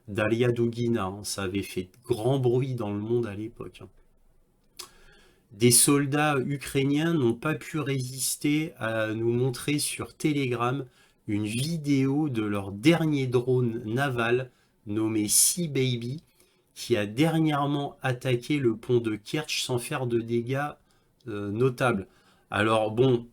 Dalia Dugina, hein. Ça avait fait grand bruit dans le monde à l'époque, hein. Des soldats ukrainiens n'ont pas pu résister à nous montrer sur Telegram une vidéo de leur dernier drone naval nommé Sea Baby qui a dernièrement attaqué le pont de Kerch sans faire de dégâts notables. Alors bon,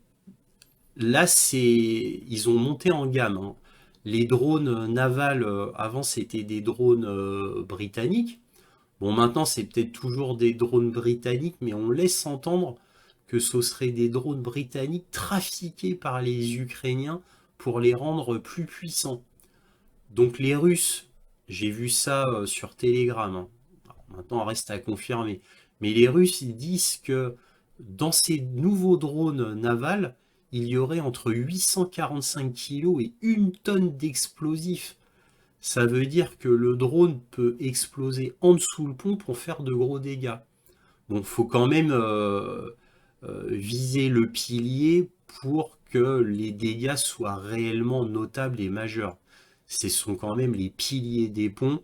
là ils ont monté en gamme, hein. Les drones navals, avant c'était des drones britanniques. Bon, maintenant, c'est peut-être toujours des drones britanniques, mais on laisse entendre que ce seraient des drones britanniques trafiqués par les Ukrainiens pour les rendre plus puissants. Donc les Russes, j'ai vu ça sur Telegram, hein. Alors, maintenant, reste à confirmer. Mais les Russes, ils disent que dans ces nouveaux drones navals, il y aurait entre 845 kilos et 1 tonne d'explosifs. Ça veut dire que le drone peut exploser en dessous le pont pour faire de gros dégâts. Bon, faut quand même viser le pilier pour que les dégâts soient réellement notables et majeurs. Ce sont quand même les piliers des ponts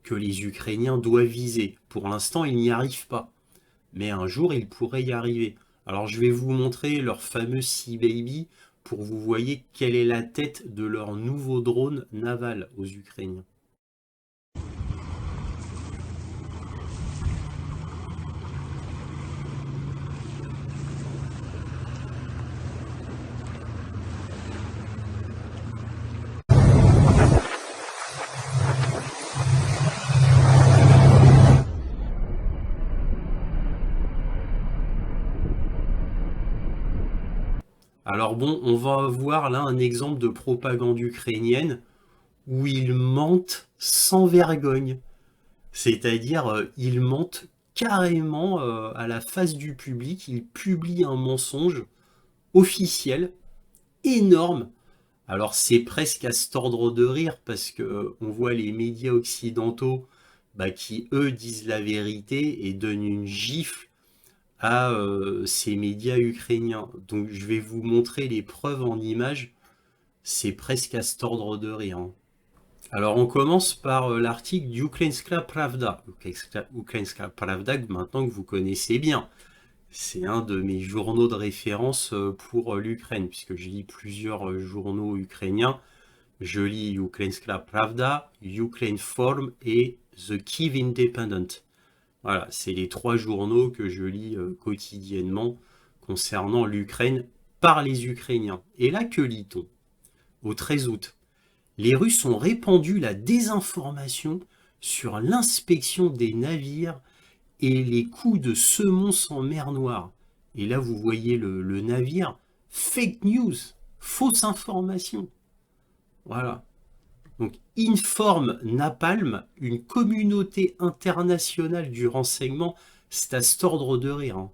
que les Ukrainiens doivent viser. Pour l'instant, ils n'y arrivent pas. Mais un jour, ils pourraient y arriver. Alors, je vais vous montrer leur fameux Sea Baby pour que vous voyez quelle est la tête de leur nouveau drone naval aux Ukrainiens. Alors bon, on va voir là un exemple de propagande ukrainienne où ils mentent sans vergogne. C'est-à-dire, ils mentent carrément à la face du public, ils publient un mensonge officiel, énorme. Alors c'est presque à se tordre de rire parce que on voit les médias occidentaux qui, eux, disent la vérité et donnent une gifle à ces médias ukrainiens. Donc je vais vous montrer les preuves en images, c'est presque à se tordre de rire, hein. Alors on commence par l'article d'Ukrainska Pravda. Ukrainska Pravda, maintenant que vous connaissez bien. C'est un de mes journaux de référence pour l'Ukraine, puisque je lis plusieurs journaux ukrainiens. Je lis Ukrainska Pravda, Ukraine Forum et The Kyiv Independent. Voilà, c'est les 3 journaux que je lis quotidiennement concernant l'Ukraine par les Ukrainiens. Et là, que lit-on? Au 13 août, les Russes ont répandu la désinformation sur l'inspection des navires et les coups de semonce en mer Noire. Et là, vous voyez le navire. Fake news, fausse information. Voilà. Donc, Informe Napalm, une communauté internationale du renseignement, c'est à se tordre de rire, hein.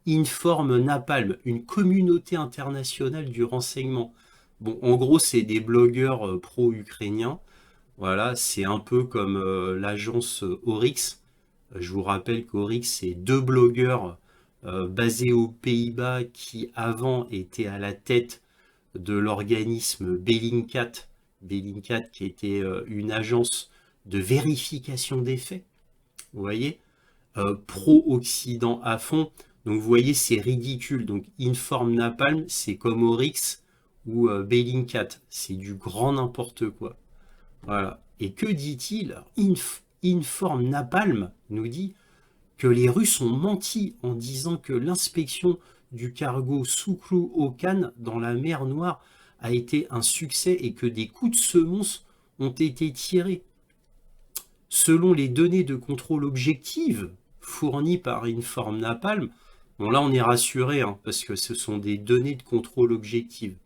Informe Napalm, une communauté internationale du renseignement. Bon, en gros, c'est des blogueurs pro-ukrainiens. Voilà, c'est un peu comme l'agence Oryx. Je vous rappelle qu'Oryx, c'est 2 blogueurs basés aux Pays-Bas qui avant étaient à la tête de l'organisme Bellingcat. Bellingcat qui était une agence de vérification des faits. Vous voyez, pro-Occident à fond. Donc vous voyez, c'est ridicule. Donc Inform Napalm, c'est comme Oryx ou Bellingcat. C'est du grand n'importe quoi. Voilà. Et que dit-il? Inform Napalm nous dit que les Russes ont menti en disant que l'inspection du cargo Soukhru Okan dans la mer Noire a été un succès et que des coups de semonce ont été tirés. Selon les données de contrôle objectives fournies par Inform Napalm, bon là on est rassuré hein, parce que ce sont des données de contrôle objectives.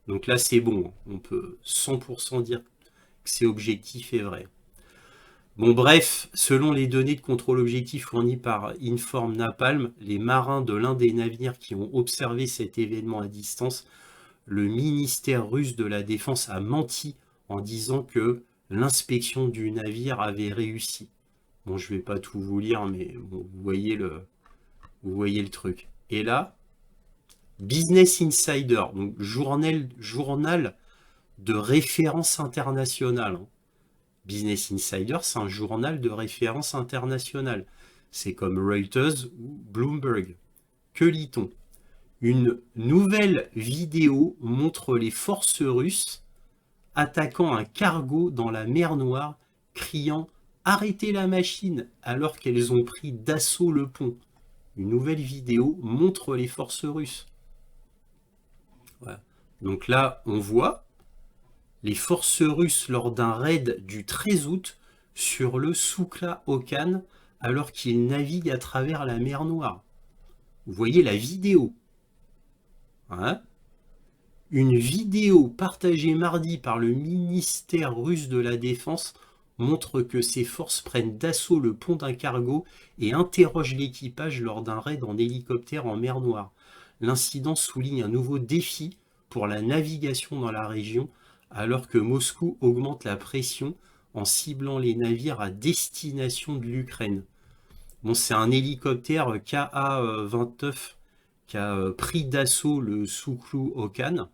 Donc là c'est bon, on peut 100% dire que c'est objectif et vrai. Bon bref, selon les données de contrôle objectif fournies par Inform Napalm, les marins de l'un des navires qui ont observé cet événement à distance, le ministère russe de la Défense a menti en disant que l'inspection du navire avait réussi. Bon, je vais pas tout vous lire, mais bon, vous voyez le truc. Et là, Business Insider, donc journal de référence internationale. Hein. Business Insider, c'est un journal de référence internationale. C'est comme Reuters ou Bloomberg. Que lit-on? Une nouvelle vidéo montre les forces russes attaquant un cargo dans la mer Noire, criant « Arrêtez la machine !» alors qu'elles ont pris d'assaut le pont. Une nouvelle vidéo montre les forces russes. Voilà. Donc là, on voit les forces russes lors d'un raid du 13 août sur le Soukhru Okan alors qu'ils naviguent à travers la mer Noire. Vous voyez la vidéo. Hein? Une vidéo partagée mardi par le ministère russe de la Défense montre que ces forces prennent d'assaut le pont d'un cargo et interrogent l'équipage lors d'un raid en hélicoptère en mer Noire. L'incident souligne un nouveau défi pour la navigation dans la région alors que Moscou augmente la pression en ciblant les navires à destination de l'Ukraine. Bon, c'est un hélicoptère Ka-29 qui a pris d'assaut le Soukhru Okan.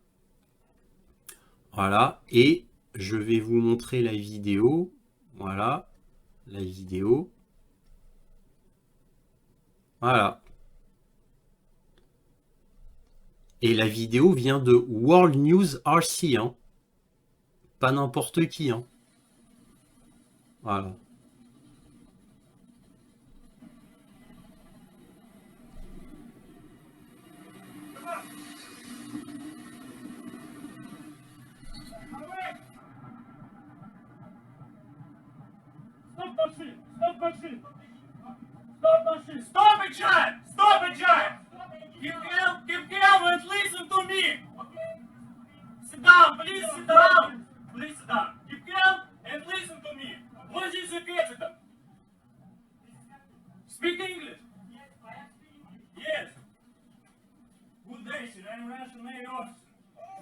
Voilà, et je vais vous montrer la vidéo. Voilà, la vidéo. Voilà. Et la vidéo vient de World News RC, hein. Pas n'importe qui, hein. Voilà. Stop machine! Stop machine! Stop machine! Stop it, Giant! Stop it, Giant! Keep calm and listen to me! Sit down, please sit down! Please sit down. Keep calm and listen to me. What is the capital? Speak English. Yes. Good day, sir. I'm Russian Navy officer.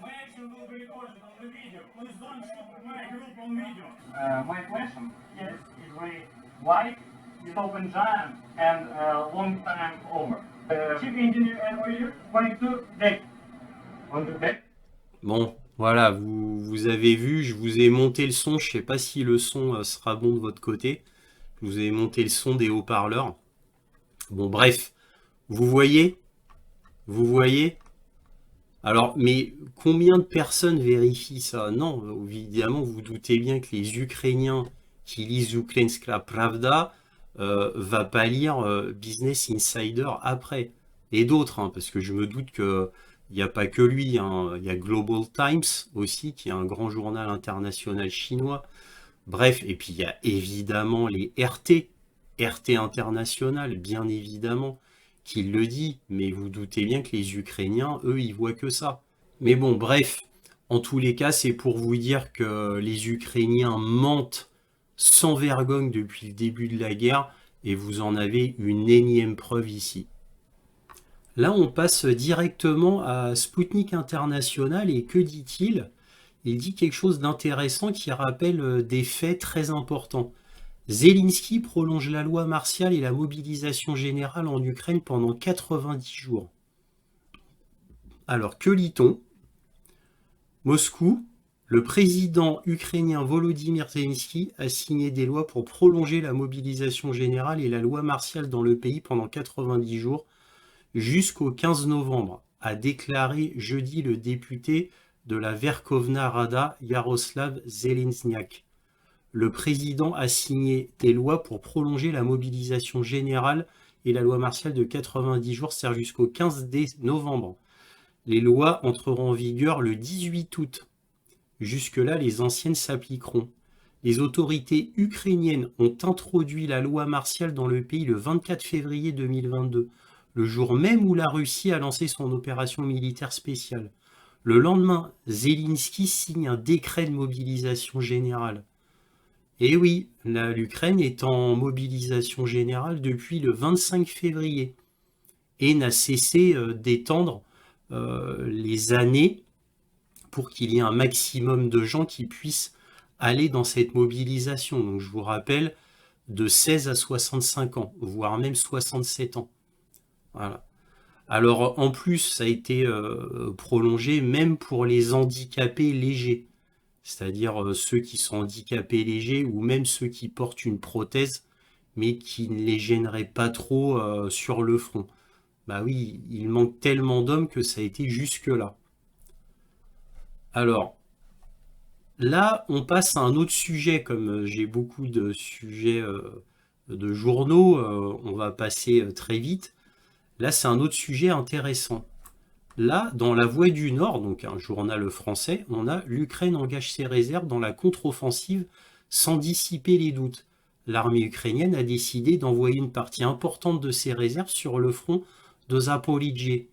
My action will be recorded on the video. Please don't shoot my group on video. My question is why did Open Giant and long time over? Chief engineer and we're going to deck. On the deck. Bon, voilà, vous avez vu, je vous ai monté le son. Je sais pas si le son sera bon de votre côté. Je vous ai monté le son des haut-parleurs. Bon, bref, vous voyez? Vous voyez? Alors, mais combien de personnes vérifient ça? Non, évidemment, vous doutez bien que les Ukrainiens qui lisent Ukrainska Pravda va pas lire Business Insider après. Et d'autres, hein, parce que je me doute que il n'y a pas que lui, hein. Il y a Global Times aussi, qui est un grand journal international chinois. Bref, et puis il y a évidemment les RT International, bien évidemment, qui le dit, mais vous doutez bien que les Ukrainiens, eux, ils voient que ça. Mais bon, bref, en tous les cas, c'est pour vous dire que les Ukrainiens mentent sans vergogne depuis le début de la guerre, et vous en avez une énième preuve ici. Là, on passe directement à Sputnik International, et que dit-il? Il dit quelque chose d'intéressant qui rappelle des faits très importants. Zelensky prolonge la loi martiale et la mobilisation générale en Ukraine pendant 90 jours. Alors, que lit-on? Moscou, Le président ukrainien Volodymyr Zelensky a signé des lois pour prolonger la mobilisation générale et la loi martiale dans le pays pendant 90 jours jusqu'au 15 novembre, a déclaré jeudi le député de la Verkhovna Rada Yaroslav Zelensniak. Le président a signé des lois pour prolonger la mobilisation générale et la loi martiale de 90 jours sert jusqu'au 15 novembre. Les lois entreront en vigueur le 18 août. Jusque-là, les anciennes s'appliqueront. Les autorités ukrainiennes ont introduit la loi martiale dans le pays le 24 février 2022, le jour même où la Russie a lancé son opération militaire spéciale. Le lendemain, Zelensky signe un décret de mobilisation générale. Et oui, l'Ukraine est en mobilisation générale depuis le 25 février et n'a cessé d'étendre les années pour qu'il y ait un maximum de gens qui puissent aller dans cette mobilisation. Donc je vous rappelle, de 16 à 65 ans, voire même 67 ans. Voilà. Alors en plus, ça a été prolongé même pour les handicapés légers, c'est-à-dire ceux qui sont handicapés légers ou même ceux qui portent une prothèse, mais qui ne les gênerait pas trop sur le front. Bah oui, il manque tellement d'hommes que ça a été jusque-là. Alors, là, on passe à un autre sujet, comme j'ai beaucoup de sujets de journaux, on va passer très vite. Là, c'est un autre sujet intéressant. Là, dans La Voix du Nord, donc un journal français, on a l'Ukraine engage ses réserves dans la contre-offensive sans dissiper les doutes. L'armée ukrainienne a décidé d'envoyer une partie importante de ses réserves sur le front de Zaporijie.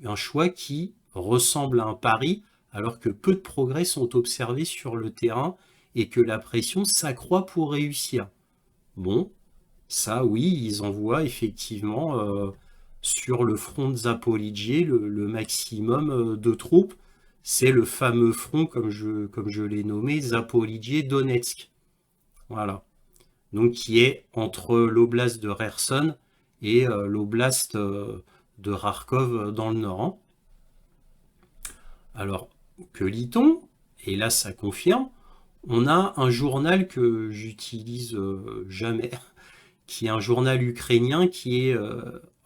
Un choix qui ressemble à un pari, alors que peu de progrès sont observés sur le terrain et que la pression s'accroît pour réussir. Bon, ça oui, ils envoient effectivement sur le front de Zaporijie le maximum de troupes. C'est le fameux front, comme je l'ai nommé, Zaporijie-Donetsk. Voilà. Donc qui est entre l'oblast de Kherson et l'oblast de Kharkov dans le nord. Hein. Alors, que lit-on? Et là, ça confirme. On a un journal que j'utilise jamais, qui est un journal ukrainien qui est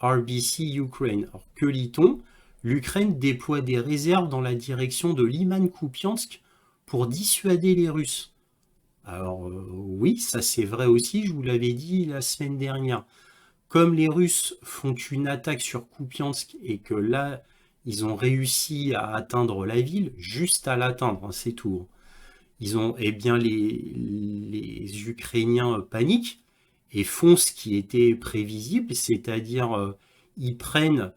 RBC Ukraine. Alors, que lit-on? L'Ukraine déploie des réserves dans la direction de Liman-Kupiansk pour dissuader les Russes. Alors, oui, ça c'est vrai aussi, je vous l'avais dit la semaine dernière. Comme les Russes font une attaque sur Kupiansk et que là, ils ont réussi à atteindre la ville, juste à l'atteindre, hein, c'est tout. Eh bien, les Ukrainiens paniquent et font ce qui était prévisible, c'est-à-dire ils prennent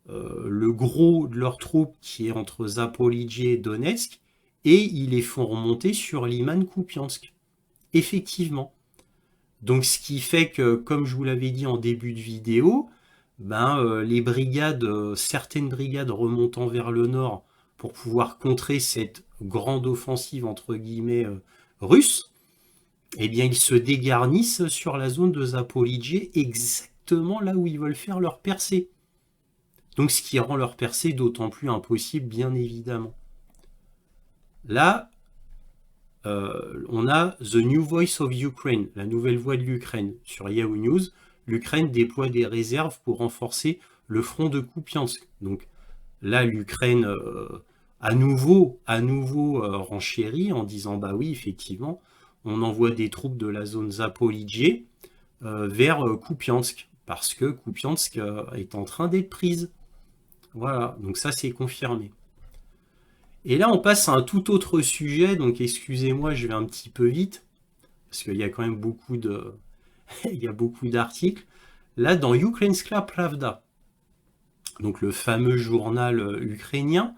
le gros de leurs troupes qui est entre Zaporijie et Donetsk et ils les font remonter sur Liman-Kupiansk. Effectivement. Donc ce qui fait que, comme je vous l'avais dit en début de vidéo, les brigades, certaines brigades remontant vers le nord pour pouvoir contrer cette grande offensive entre guillemets russe, eh bien ils se dégarnissent sur la zone de Zaporijie, exactement là où ils veulent faire leur percée. Donc ce qui rend leur percée d'autant plus impossible, bien évidemment. Là, on a The New Voice of Ukraine, la nouvelle voix de l'Ukraine, sur Yahoo News. L'Ukraine déploie des réserves pour renforcer le front de Kupiansk. Donc là, l'Ukraine à nouveau renchérit en disant bah oui, effectivement, on envoie des troupes de la zone Zaporijie vers Kupiansk, parce que Kupiansk est en train d'être prise. Voilà, donc ça c'est confirmé. Et là, on passe à un tout autre sujet, donc excusez-moi, je vais un petit peu vite, parce qu'il y a quand même beaucoup d'articles. Là, dans Ukrainska Pravda, donc le fameux journal ukrainien,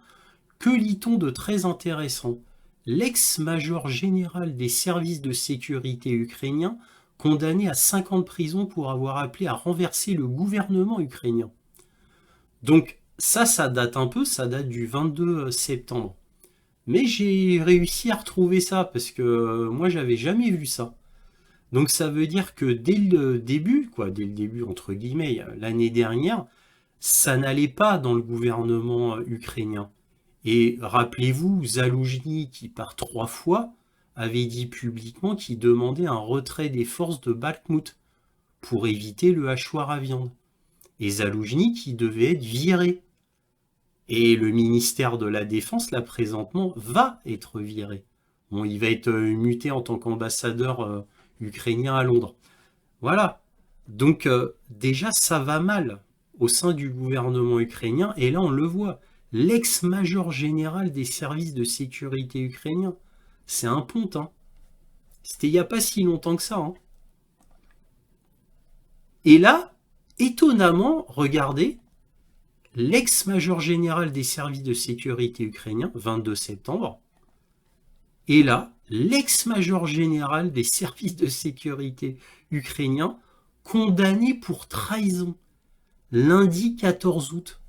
que lit-on de très intéressant? L'ex-major général des services de sécurité ukrainiens, condamné à 5 ans de prison pour avoir appelé à renverser le gouvernement ukrainien. Donc, ça date un peu, ça date du 22 septembre. Mais j'ai réussi à retrouver ça, parce que moi, j'avais jamais vu ça. Donc ça veut dire que dès le début, entre guillemets, l'année dernière, ça n'allait pas dans le gouvernement ukrainien. Et rappelez-vous, Zaloujny, qui par 3 fois avait dit publiquement qu'il demandait un retrait des forces de Bakhmout pour éviter le hachoir à viande. Et Zaloujny qui devait être viré. Et le ministère de la Défense, là, présentement, va être viré. Bon, il va être muté en tant qu'ambassadeur ukrainien à Londres. Voilà. Donc, déjà, ça va mal au sein du gouvernement ukrainien. Et là, on le voit. L'ex-major général des services de sécurité ukrainiens, c'est un ponte. Hein. C'était il n'y a pas si longtemps que ça. Hein. Et là, étonnamment, regardez, l'ex-major général des services de sécurité ukrainiens, 22 septembre, et là, l'ex-major général des services de sécurité ukrainiens, condamné pour trahison, lundi 14 août.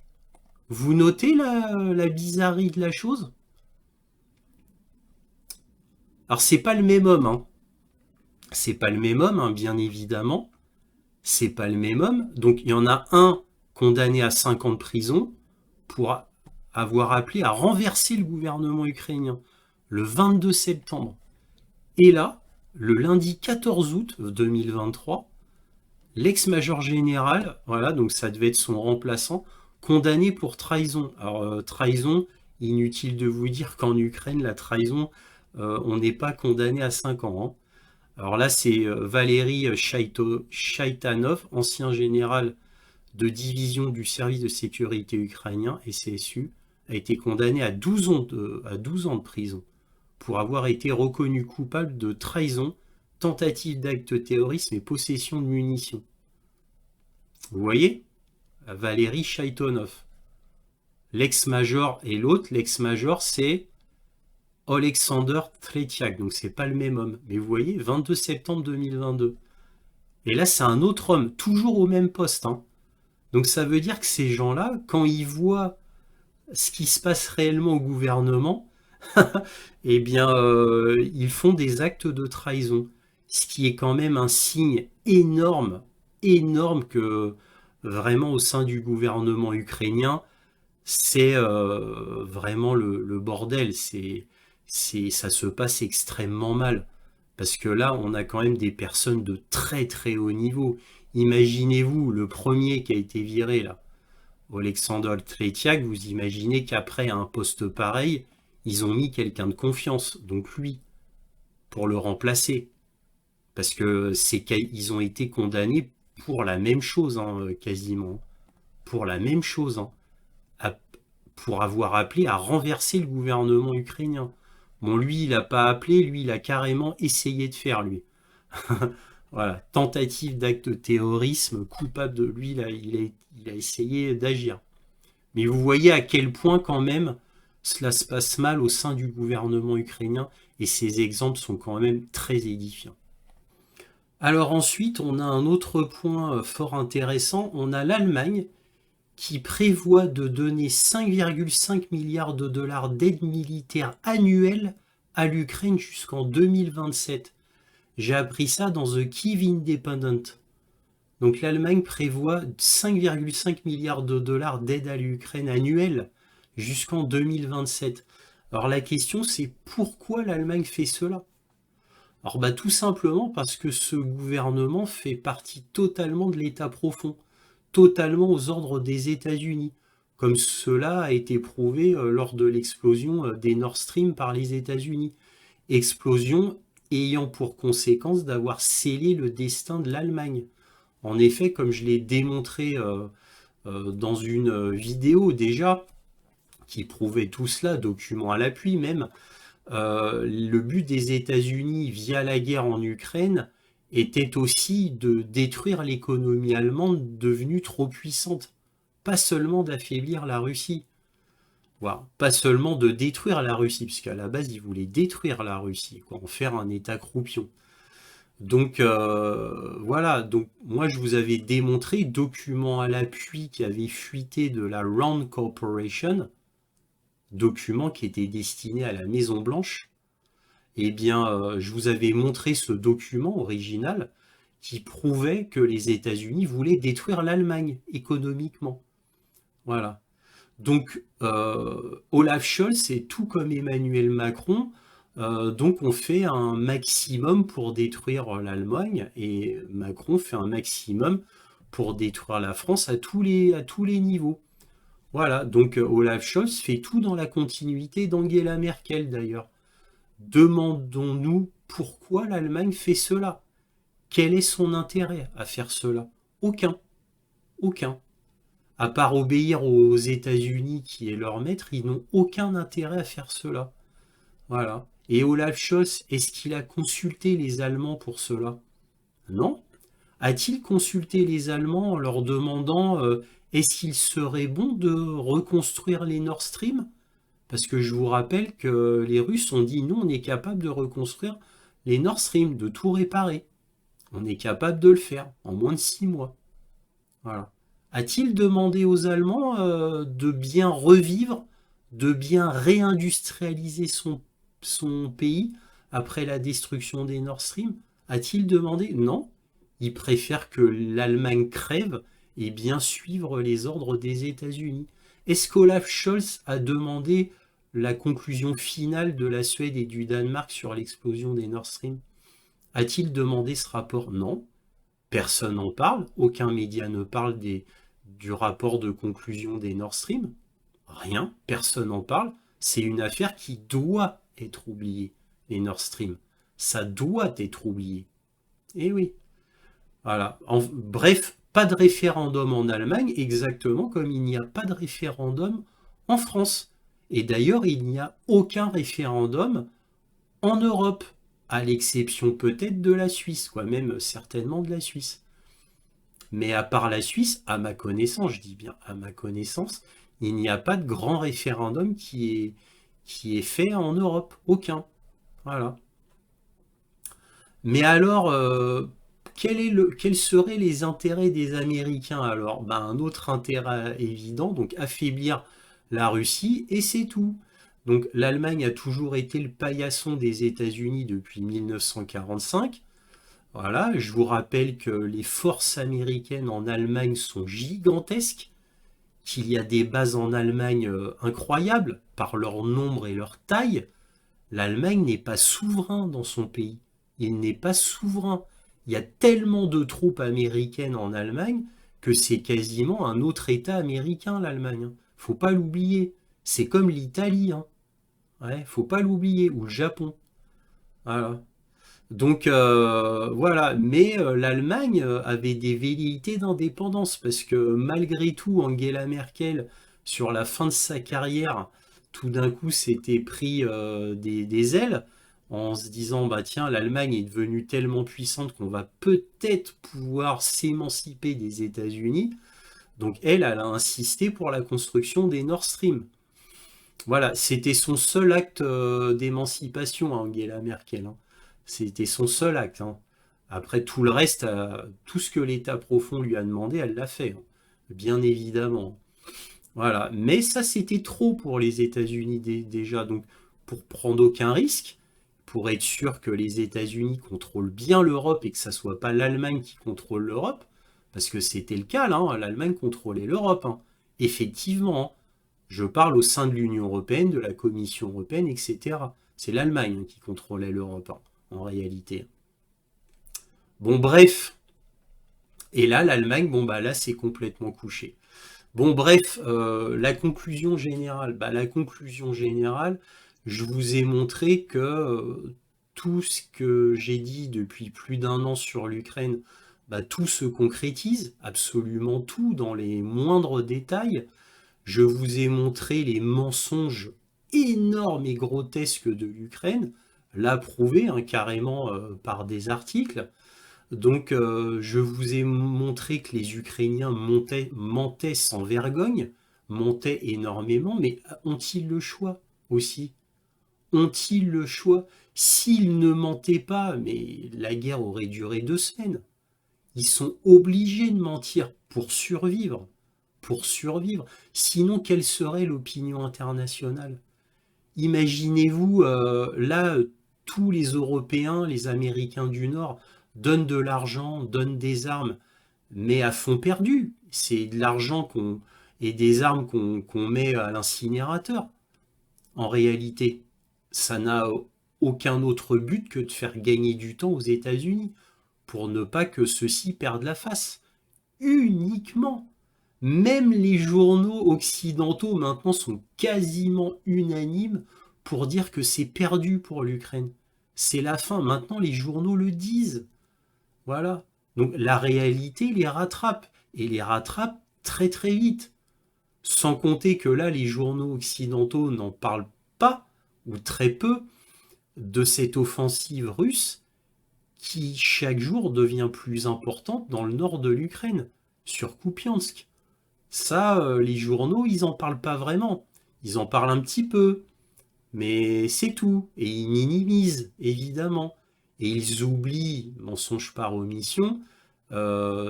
Vous notez la bizarrerie de la chose? Alors, c'est pas le même homme, hein. C'est pas le même homme, hein, bien évidemment. C'est pas le même homme. Donc, il y en a un condamné à 5 ans de prison pour avoir appelé à renverser le gouvernement ukrainien le 22 septembre. Et là, le lundi 14 août 2023, l'ex-major général, voilà, donc ça devait être son remplaçant, condamné pour trahison. Alors, trahison, inutile de vous dire qu'en Ukraine, la trahison, on n'est pas condamné à 5 ans. Hein. Alors là, c'est Valéry Shaitanov, ancien général de division du service de sécurité ukrainien, SSU, a été condamné à 12 ans de prison pour avoir été reconnu coupable de trahison, tentative d'acte de terrorisme et possession de munitions. Vous voyez? Valéry Shaitanov. L'ex-major et l'autre, l'ex-major, c'est Alexander Tretiak, donc c'est pas le même homme. Mais vous voyez, 22 septembre 2022. Et là, c'est un autre homme, toujours au même poste. Hein. Donc ça veut dire que ces gens-là, quand ils voient ce qui se passe réellement au gouvernement, eh bien, ils font des actes de trahison. Ce qui est quand même un signe énorme, énorme que vraiment au sein du gouvernement ukrainien, c'est vraiment le bordel. Ça se passe extrêmement mal. Parce que là, on a quand même des personnes de très très haut niveau. Imaginez-vous, le premier qui a été viré, là, Alexander Tretiak, vous imaginez qu'après un poste pareil, ils ont mis quelqu'un de confiance, donc lui, pour le remplacer. Parce que ils ont été condamnés pour la même chose, hein, quasiment. Pour la même chose, hein, pour avoir appelé à renverser le gouvernement ukrainien. Bon, lui, il n'a pas appelé, lui, il a carrément essayé de faire, lui. Voilà, tentative d'acte de terrorisme, coupable de lui, là, il a essayé d'agir. Mais vous voyez à quel point, quand même, cela se passe mal au sein du gouvernement ukrainien, et ces exemples sont quand même très édifiants. Alors ensuite, on a un autre point fort intéressant, on a l'Allemagne qui prévoit de donner 5,5 milliards de dollars d'aide militaire annuelle à l'Ukraine jusqu'en 2027. J'ai appris ça dans The Kyiv Independent. Donc l'Allemagne prévoit 5,5 milliards de dollars d'aide à l'Ukraine annuelle jusqu'en 2027. Alors la question c'est pourquoi l'Allemagne fait cela? Alors tout simplement parce que ce gouvernement fait partie totalement de l'État profond, totalement aux ordres des États-Unis, comme cela a été prouvé lors de l'explosion des Nord Stream par les États-Unis. Explosion ayant pour conséquence d'avoir scellé le destin de l'Allemagne. En effet, comme je l'ai démontré dans une vidéo déjà, qui prouvait tout cela, document à l'appui même, le but des États-Unis via la guerre en Ukraine était aussi de détruire l'économie allemande devenue trop puissante. Pas seulement d'affaiblir la Russie. Voilà. Pas seulement de détruire la Russie, puisqu'à la base, ils voulaient détruire la Russie, quoi, en faire un État croupion. Donc, voilà. Donc, moi, je vous avais démontré, document à l'appui qui avait fuité de la Rand Corporation, document qui était destiné à la Maison-Blanche. Eh bien, je vous avais montré ce document original qui prouvait que les États-Unis voulaient détruire l'Allemagne économiquement. Voilà. Donc, Olaf Scholz, c'est tout comme Emmanuel Macron. Donc, on fait un maximum pour détruire l'Allemagne et Macron fait un maximum pour détruire la France à tous les niveaux. Voilà, donc Olaf Scholz fait tout dans la continuité d'Angela Merkel d'ailleurs. Demandons-nous pourquoi l'Allemagne fait cela. Quel est son intérêt à faire cela? Aucun. Aucun. À part obéir aux États-Unis qui est leur maître, ils n'ont aucun intérêt à faire cela. Voilà. Et Olaf Scholz, est-ce qu'il a consulté les Allemands pour cela? Non. A-t-il consulté les Allemands en leur demandant est-ce qu'il serait bon de reconstruire les Nord Stream? Parce que je vous rappelle que les Russes ont dit nous, on est capable de reconstruire les Nord Stream, de tout réparer. On est capable de le faire en moins de 6 mois. Voilà. A-t-il demandé aux Allemands de bien revivre, de bien réindustrialiser son pays après la destruction des Nord Stream? A-t-il demandé? Non. Il préfère que l'Allemagne crève et bien suivre les ordres des États-Unis. Est-ce qu'Olaf Scholz a demandé la conclusion finale de la Suède et du Danemark sur l'explosion des Nord Stream? A-t-il demandé ce rapport? Non. Personne n'en parle. Aucun média ne parle du rapport de conclusion des Nord Stream. Rien. Personne n'en parle. C'est une affaire qui doit être oubliée, les Nord Stream. Ça doit être oublié. Eh oui. Voilà. Bref, pas de référendum en Allemagne, exactement comme il n'y a pas de référendum en France. Et d'ailleurs, il n'y a aucun référendum en Europe, à l'exception peut-être de la Suisse, quoi, même certainement de la Suisse. Mais à part la Suisse, à ma connaissance, je dis bien à ma connaissance, il n'y a pas de grand référendum qui est fait en Europe. Aucun. Voilà. Mais alors, quels seraient les intérêts des Américains alors? Ben, un autre intérêt évident, donc affaiblir la Russie, et c'est tout. Donc l'Allemagne a toujours été le paillasson des États-Unis depuis 1945. Voilà, je vous rappelle que les forces américaines en Allemagne sont gigantesques, qu'il y a des bases en Allemagne incroyables par leur nombre et leur taille. L'Allemagne n'est pas souverain dans son pays. Il n'est pas souverain. Il y a tellement de troupes américaines en Allemagne que c'est quasiment un autre État américain, l'Allemagne. Faut pas l'oublier. C'est comme l'Italie. Hein. Ouais, faut pas l'oublier. Ou le Japon. Voilà. Donc voilà, mais l'Allemagne avait des velléités d'indépendance parce que malgré tout, Angela Merkel, sur la fin de sa carrière, tout d'un coup s'était pris des ailes en se disant bah tiens, l'Allemagne est devenue tellement puissante qu'on va peut-être pouvoir s'émanciper des États-Unis. Donc elle a insisté pour la construction des Nord Stream. Voilà, c'était son seul acte d'émancipation, Angela Merkel. Hein. C'était son seul acte. Hein. Après, tout le reste, tout ce que l'État profond lui a demandé, elle l'a fait. Hein. Bien évidemment. Voilà. Mais ça, c'était trop pour les États-Unis déjà. Donc, pour prendre aucun risque, pour être sûr que les États-Unis contrôlent bien l'Europe et que ça ne soit pas l'Allemagne qui contrôle l'Europe, parce que c'était le cas, là, hein, l'Allemagne contrôlait l'Europe. Hein. Effectivement. Hein. Je parle au sein de l'Union européenne, de la Commission européenne, etc. C'est l'Allemagne qui contrôlait l'Europe, hein, en réalité. Bon, bref. Et là, l'Allemagne, bon, bah là, c'est complètement couché. Bon, bref, la conclusion générale. Bah, la conclusion générale, je vous ai montré que tout ce que j'ai dit depuis plus d'1 an sur l'Ukraine, bah, tout se concrétise, absolument tout, dans les moindres détails. Je vous ai montré les mensonges énormes et grotesques de l'Ukraine, là prouvé hein, carrément par des articles. Donc je vous ai montré que les Ukrainiens mentaient sans vergogne, mentaient énormément, mais ont-ils le choix aussi? Ont-ils le choix? S'ils ne mentaient pas, mais la guerre aurait duré 2 semaines. Ils sont obligés de mentir pour survivre. Pour survivre. Sinon, quelle serait l'opinion internationale? Imaginez-vous, là, tous les Européens, les Américains du Nord, donnent de l'argent, donnent des armes, mais à fond perdu. C'est de l'argent et des armes qu'on met à l'incinérateur. En réalité, ça n'a aucun autre but que de faire gagner du temps aux États-Unis pour ne pas que ceux-ci perdent la face. Uniquement. Même les journaux occidentaux maintenant sont quasiment unanimes pour dire que c'est perdu pour l'Ukraine. C'est la fin. Maintenant, les journaux le disent. Voilà. Donc la réalité les rattrape. Et les rattrape très très vite. Sans compter que là, les journaux occidentaux n'en parlent pas, ou très peu, de cette offensive russe qui chaque jour devient plus importante dans le nord de l'Ukraine, sur Kupiansk. Ça, les journaux, ils en parlent pas vraiment. Ils en parlent un petit peu, mais c'est tout. Et ils minimisent, évidemment. Et ils oublient, mensonge par omission,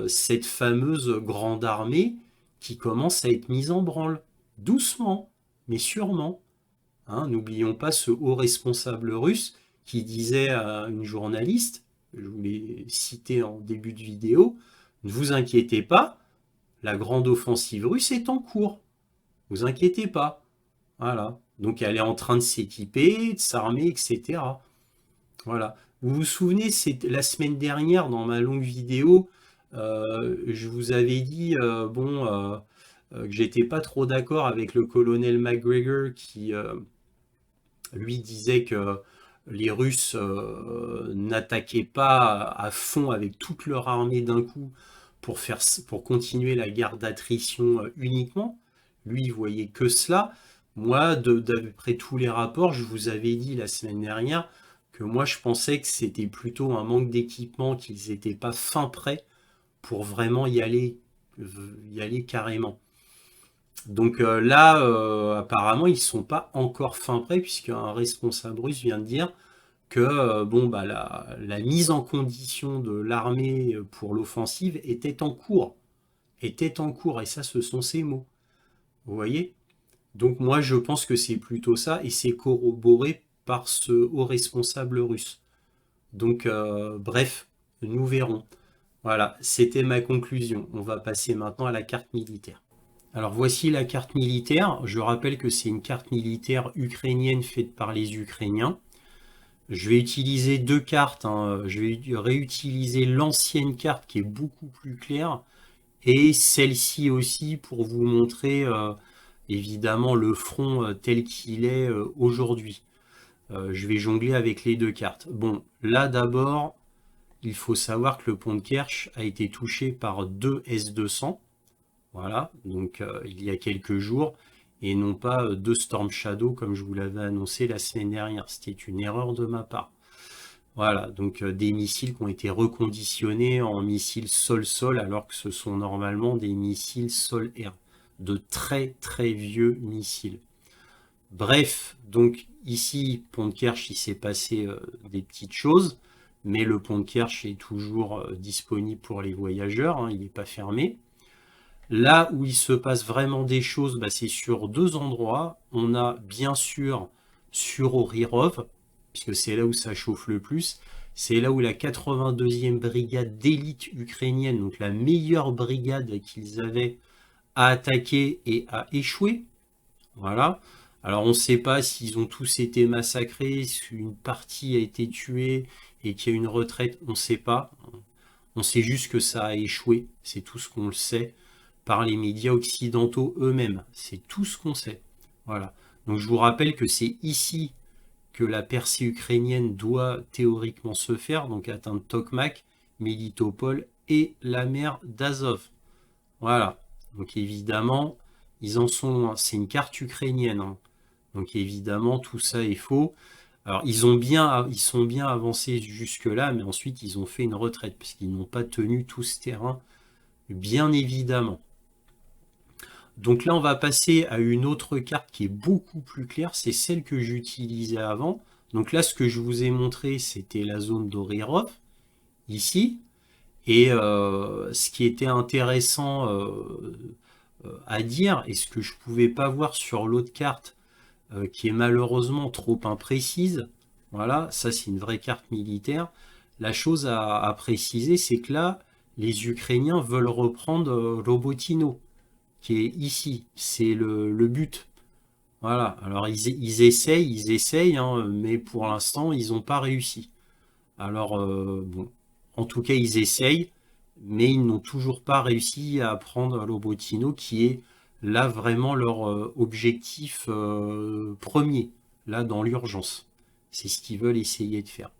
cette fameuse grande armée qui commence à être mise en branle. Doucement, mais sûrement. Hein, n'oublions pas ce haut responsable russe qui disait à une journaliste, je vous l'ai cité en début de vidéo, ne vous inquiétez pas, la grande offensive russe est en cours. Vous inquiétez pas. Voilà. Donc elle est en train de s'équiper, de s'armer, etc. Voilà. Vous vous souvenez, c'est la semaine dernière, dans ma longue vidéo, je vous avais dit que j'étais pas trop d'accord avec le colonel McGregor qui lui disait que les Russes n'attaquaient pas à fond avec toute leur armée d'un coup pour continuer la guerre d'attrition uniquement. Lui, il voyait que cela. Moi, d'après tous les rapports, je vous avais dit la semaine dernière que moi, je pensais que c'était plutôt un manque d'équipement, qu'ils n'étaient pas fin prêts pour vraiment y aller carrément. Donc là, apparemment, ils ne sont pas encore fin prêts, puisqu'un responsable russe vient de dire que la mise en condition de l'armée pour l'offensive était en cours. Et ça, ce sont ses mots. Vous voyez? Donc moi, je pense que c'est plutôt ça, et c'est corroboré par ce haut responsable russe. Donc, bref, nous verrons. Voilà, c'était ma conclusion. On va passer maintenant à la carte militaire. Alors voici la carte militaire. Je rappelle que c'est une carte militaire ukrainienne faite par les Ukrainiens. Je vais utiliser deux cartes. Je vais réutiliser l'ancienne carte qui est beaucoup plus claire et celle-ci aussi pour vous montrer évidemment le front tel qu'il est aujourd'hui. Je vais jongler avec les deux cartes. Bon, là d'abord, il faut savoir que le pont de Kerch a été touché par deux S-200. Voilà, donc il y a quelques jours, et non pas deux Storm Shadow comme je vous l'avais annoncé la semaine dernière. C'était une erreur de ma part. Voilà, donc des missiles qui ont été reconditionnés en missiles sol-sol, alors que ce sont normalement des missiles sol-air. De très très vieux missiles. Bref, donc ici, pont de Kerch, il s'est passé des petites choses, mais le pont de Kerch est toujours disponible pour les voyageurs, hein, il n'est pas fermé. Là où il se passe vraiment des choses, c'est sur deux endroits. On a bien sûr sur Orirov, puisque c'est là où ça chauffe le plus. C'est là où la 82e brigade d'élite ukrainienne, donc la meilleure brigade qu'ils avaient, a attaqué et a échoué. Voilà. Alors on ne sait pas s'ils ont tous été massacrés, si une partie a été tuée et qu'il y a une retraite, on ne sait pas. On sait juste que ça a échoué, c'est tout ce qu'on le sait par les médias occidentaux eux-mêmes. C'est tout ce qu'on sait. Voilà. Donc je vous rappelle que c'est ici que la percée ukrainienne doit théoriquement se faire, donc atteindre Tokmak, Melitopol et la mer d'Azov. Voilà. Donc évidemment, ils en sont loin. C'est une carte ukrainienne. Hein. Donc évidemment, tout ça est faux. Alors ils sont bien avancés jusque-là, mais ensuite ils ont fait une retraite, puisqu'ils n'ont pas tenu tout ce terrain, bien évidemment. Donc là, on va passer à une autre carte qui est beaucoup plus claire. C'est celle que j'utilisais avant. Donc là, ce que je vous ai montré, c'était la zone d'Orirov, ici. Et ce qui était intéressant à dire, et ce que je ne pouvais pas voir sur l'autre carte, qui est malheureusement trop imprécise, voilà, ça c'est une vraie carte militaire. La chose à préciser, c'est que là, les Ukrainiens veulent reprendre Robotino, qui est ici. C'est le but. Voilà. Alors ils essayent, hein, mais pour l'instant, ils n'ont pas réussi. Alors, bon, en tout cas, ils essayent, mais ils n'ont toujours pas réussi à prendre Lobotino, qui est là vraiment leur objectif premier, là dans l'urgence. C'est ce qu'ils veulent essayer de faire.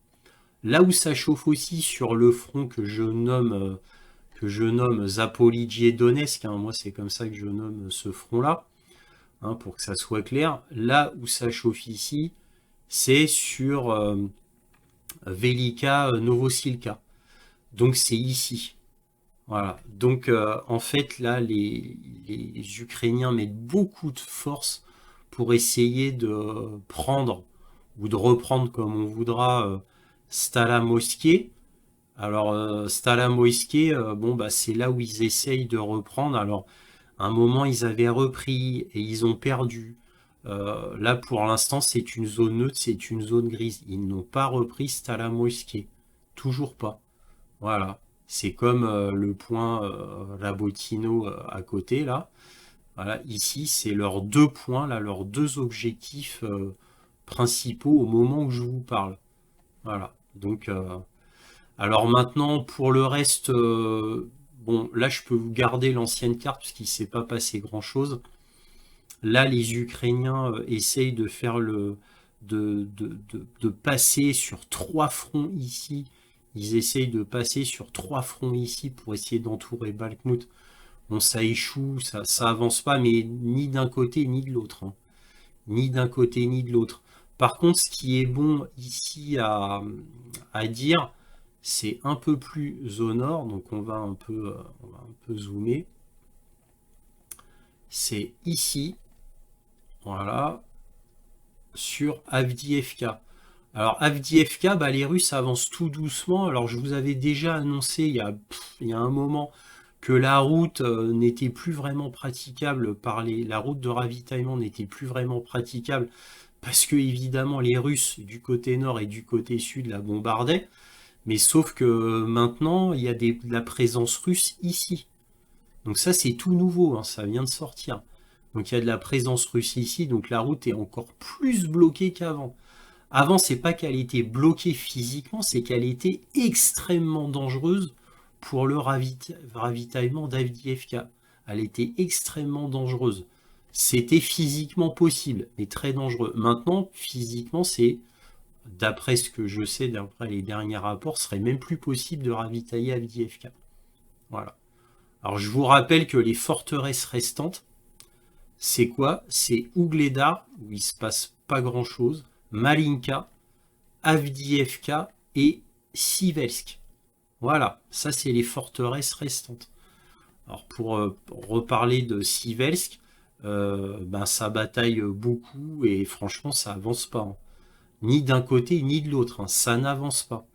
Là où ça chauffe aussi sur le front que je nomme Zaporijie Donetsk, hein, moi c'est comme ça que je nomme ce front-là, hein, pour que ça soit clair. Là où ça chauffe ici, c'est sur Velika Novosilka. Donc c'est ici. Voilà. Donc en fait là, les Ukrainiens mettent beaucoup de force pour essayer de prendre ou de reprendre comme on voudra Stala-Mosquée. Alors Stala-Mosquée, bon bah c'est là où ils essayent de reprendre. Alors à un moment ils avaient repris et ils ont perdu. Là pour l'instant c'est une zone neutre, c'est une zone grise. Ils n'ont pas repris Stala-Mosquée. Toujours pas. Voilà. C'est comme le point Rabotino à côté là. Voilà, ici c'est leurs deux points, là, leurs deux objectifs principaux au moment où je vous parle. Voilà. Donc alors maintenant pour le reste, bon là je peux vous garder l'ancienne carte parce qu'il ne s'est pas passé grand chose. Là les Ukrainiens essayent de faire de passer sur trois fronts ici. Ils essayent de passer sur trois fronts ici pour essayer d'entourer Bakhmut. Bon, ça échoue, ça avance pas, mais ni d'un côté ni de l'autre, hein. Ni d'un côté ni de l'autre. Par contre, ce qui est bon ici à dire, c'est un peu plus au nord, donc on va un peu zoomer. C'est ici, voilà, sur Avdiivka. Alors Avdiivka, bah, les Russes avancent tout doucement. Alors je vous avais déjà annoncé il y a un moment que la route n'était plus vraiment praticable la route de ravitaillement n'était plus vraiment praticable parce que évidemment les Russes du côté nord et du côté sud la bombardaient. Mais sauf que maintenant il y a de la présence russe ici. Donc ça c'est tout nouveau, hein, ça vient de sortir. Donc il y a de la présence russe ici, donc la route est encore plus bloquée qu'avant. Avant, c'est pas qu'elle était bloquée physiquement, c'est qu'elle était extrêmement dangereuse pour le ravitaillement d'Avdiivka. Elle était extrêmement dangereuse. C'était physiquement possible, mais très dangereux. Maintenant, physiquement, c'est, d'après ce que je sais, d'après les derniers rapports, ce serait même plus possible de ravitailler Avdiivka. Voilà. Alors, je vous rappelle que les forteresses restantes, c'est quoi? C'est Ougledar, où il se passe pas grand-chose, Malinka, Avdiivka et Sivelsk. Voilà, ça c'est les forteresses restantes. Alors pour reparler de Sivelsk, ben, ça bataille beaucoup et franchement ça avance pas, hein. Ni d'un côté ni de l'autre, hein. Ça n'avance pas.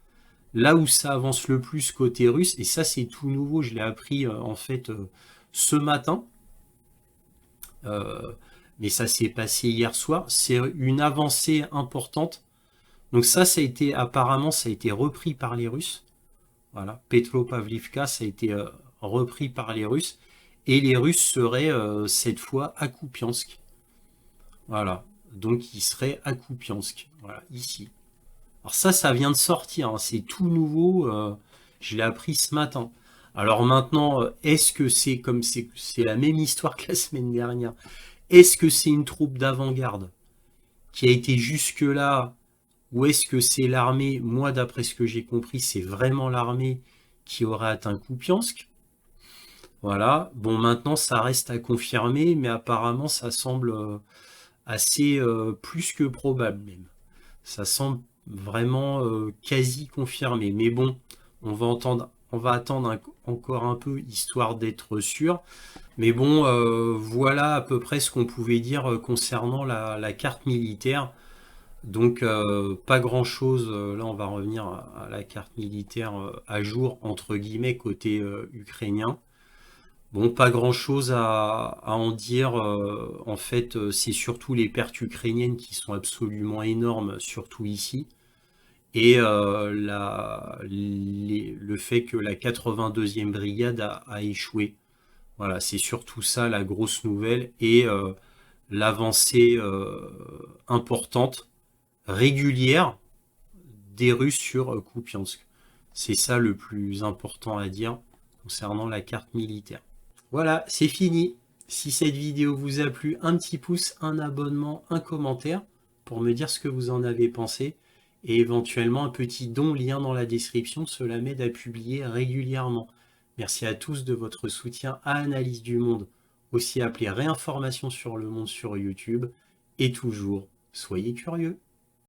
Là où ça avance le plus côté russe, et ça c'est tout nouveau, je l'ai appris en fait ce matin, mais ça s'est passé hier soir, c'est une avancée importante. Donc ça a été apparemment ça a été repris par les Russes. Voilà, Petropavlivka, ça a été repris par les Russes et les Russes seraient cette fois à Kupiansk. Voilà, donc ils seraient à Kupiansk. Voilà, ici. Alors ça vient de sortir, hein, c'est tout nouveau. Je l'ai appris ce matin. Alors maintenant, est-ce que c'est comme c'est la même histoire que la semaine dernière? Est-ce que c'est une troupe d'avant-garde qui a été jusque-là, ou est-ce que c'est l'armée? Moi, d'après ce que j'ai compris, c'est vraiment l'armée qui aurait atteint Kupiansk. Voilà. Bon, maintenant, ça reste à confirmer, mais apparemment, ça semble assez plus que probable même. Ça semble vraiment quasi confirmé. Mais bon, on va attendre encore un peu, histoire d'être sûr. Mais bon, voilà à peu près ce qu'on pouvait dire concernant la carte militaire. Donc pas grand chose, là on va revenir à la carte militaire à jour entre guillemets côté ukrainien. Bon, pas grand chose à en dire, en fait c'est surtout les pertes ukrainiennes qui sont absolument énormes, surtout ici. Et le fait que la 82e brigade a échoué. Voilà, c'est surtout ça la grosse nouvelle et l'avancée importante, régulière des Russes sur Kupiansk. C'est ça le plus important à dire concernant la carte militaire. Voilà, c'est fini. Si cette vidéo vous a plu, un petit pouce, un abonnement, un commentaire pour me dire ce que vous en avez pensé et éventuellement un petit don, lien dans la description, cela m'aide à publier régulièrement. Merci à tous de votre soutien à Analyse du Monde, aussi appelé Réinformation sur le monde sur YouTube, et toujours, soyez curieux.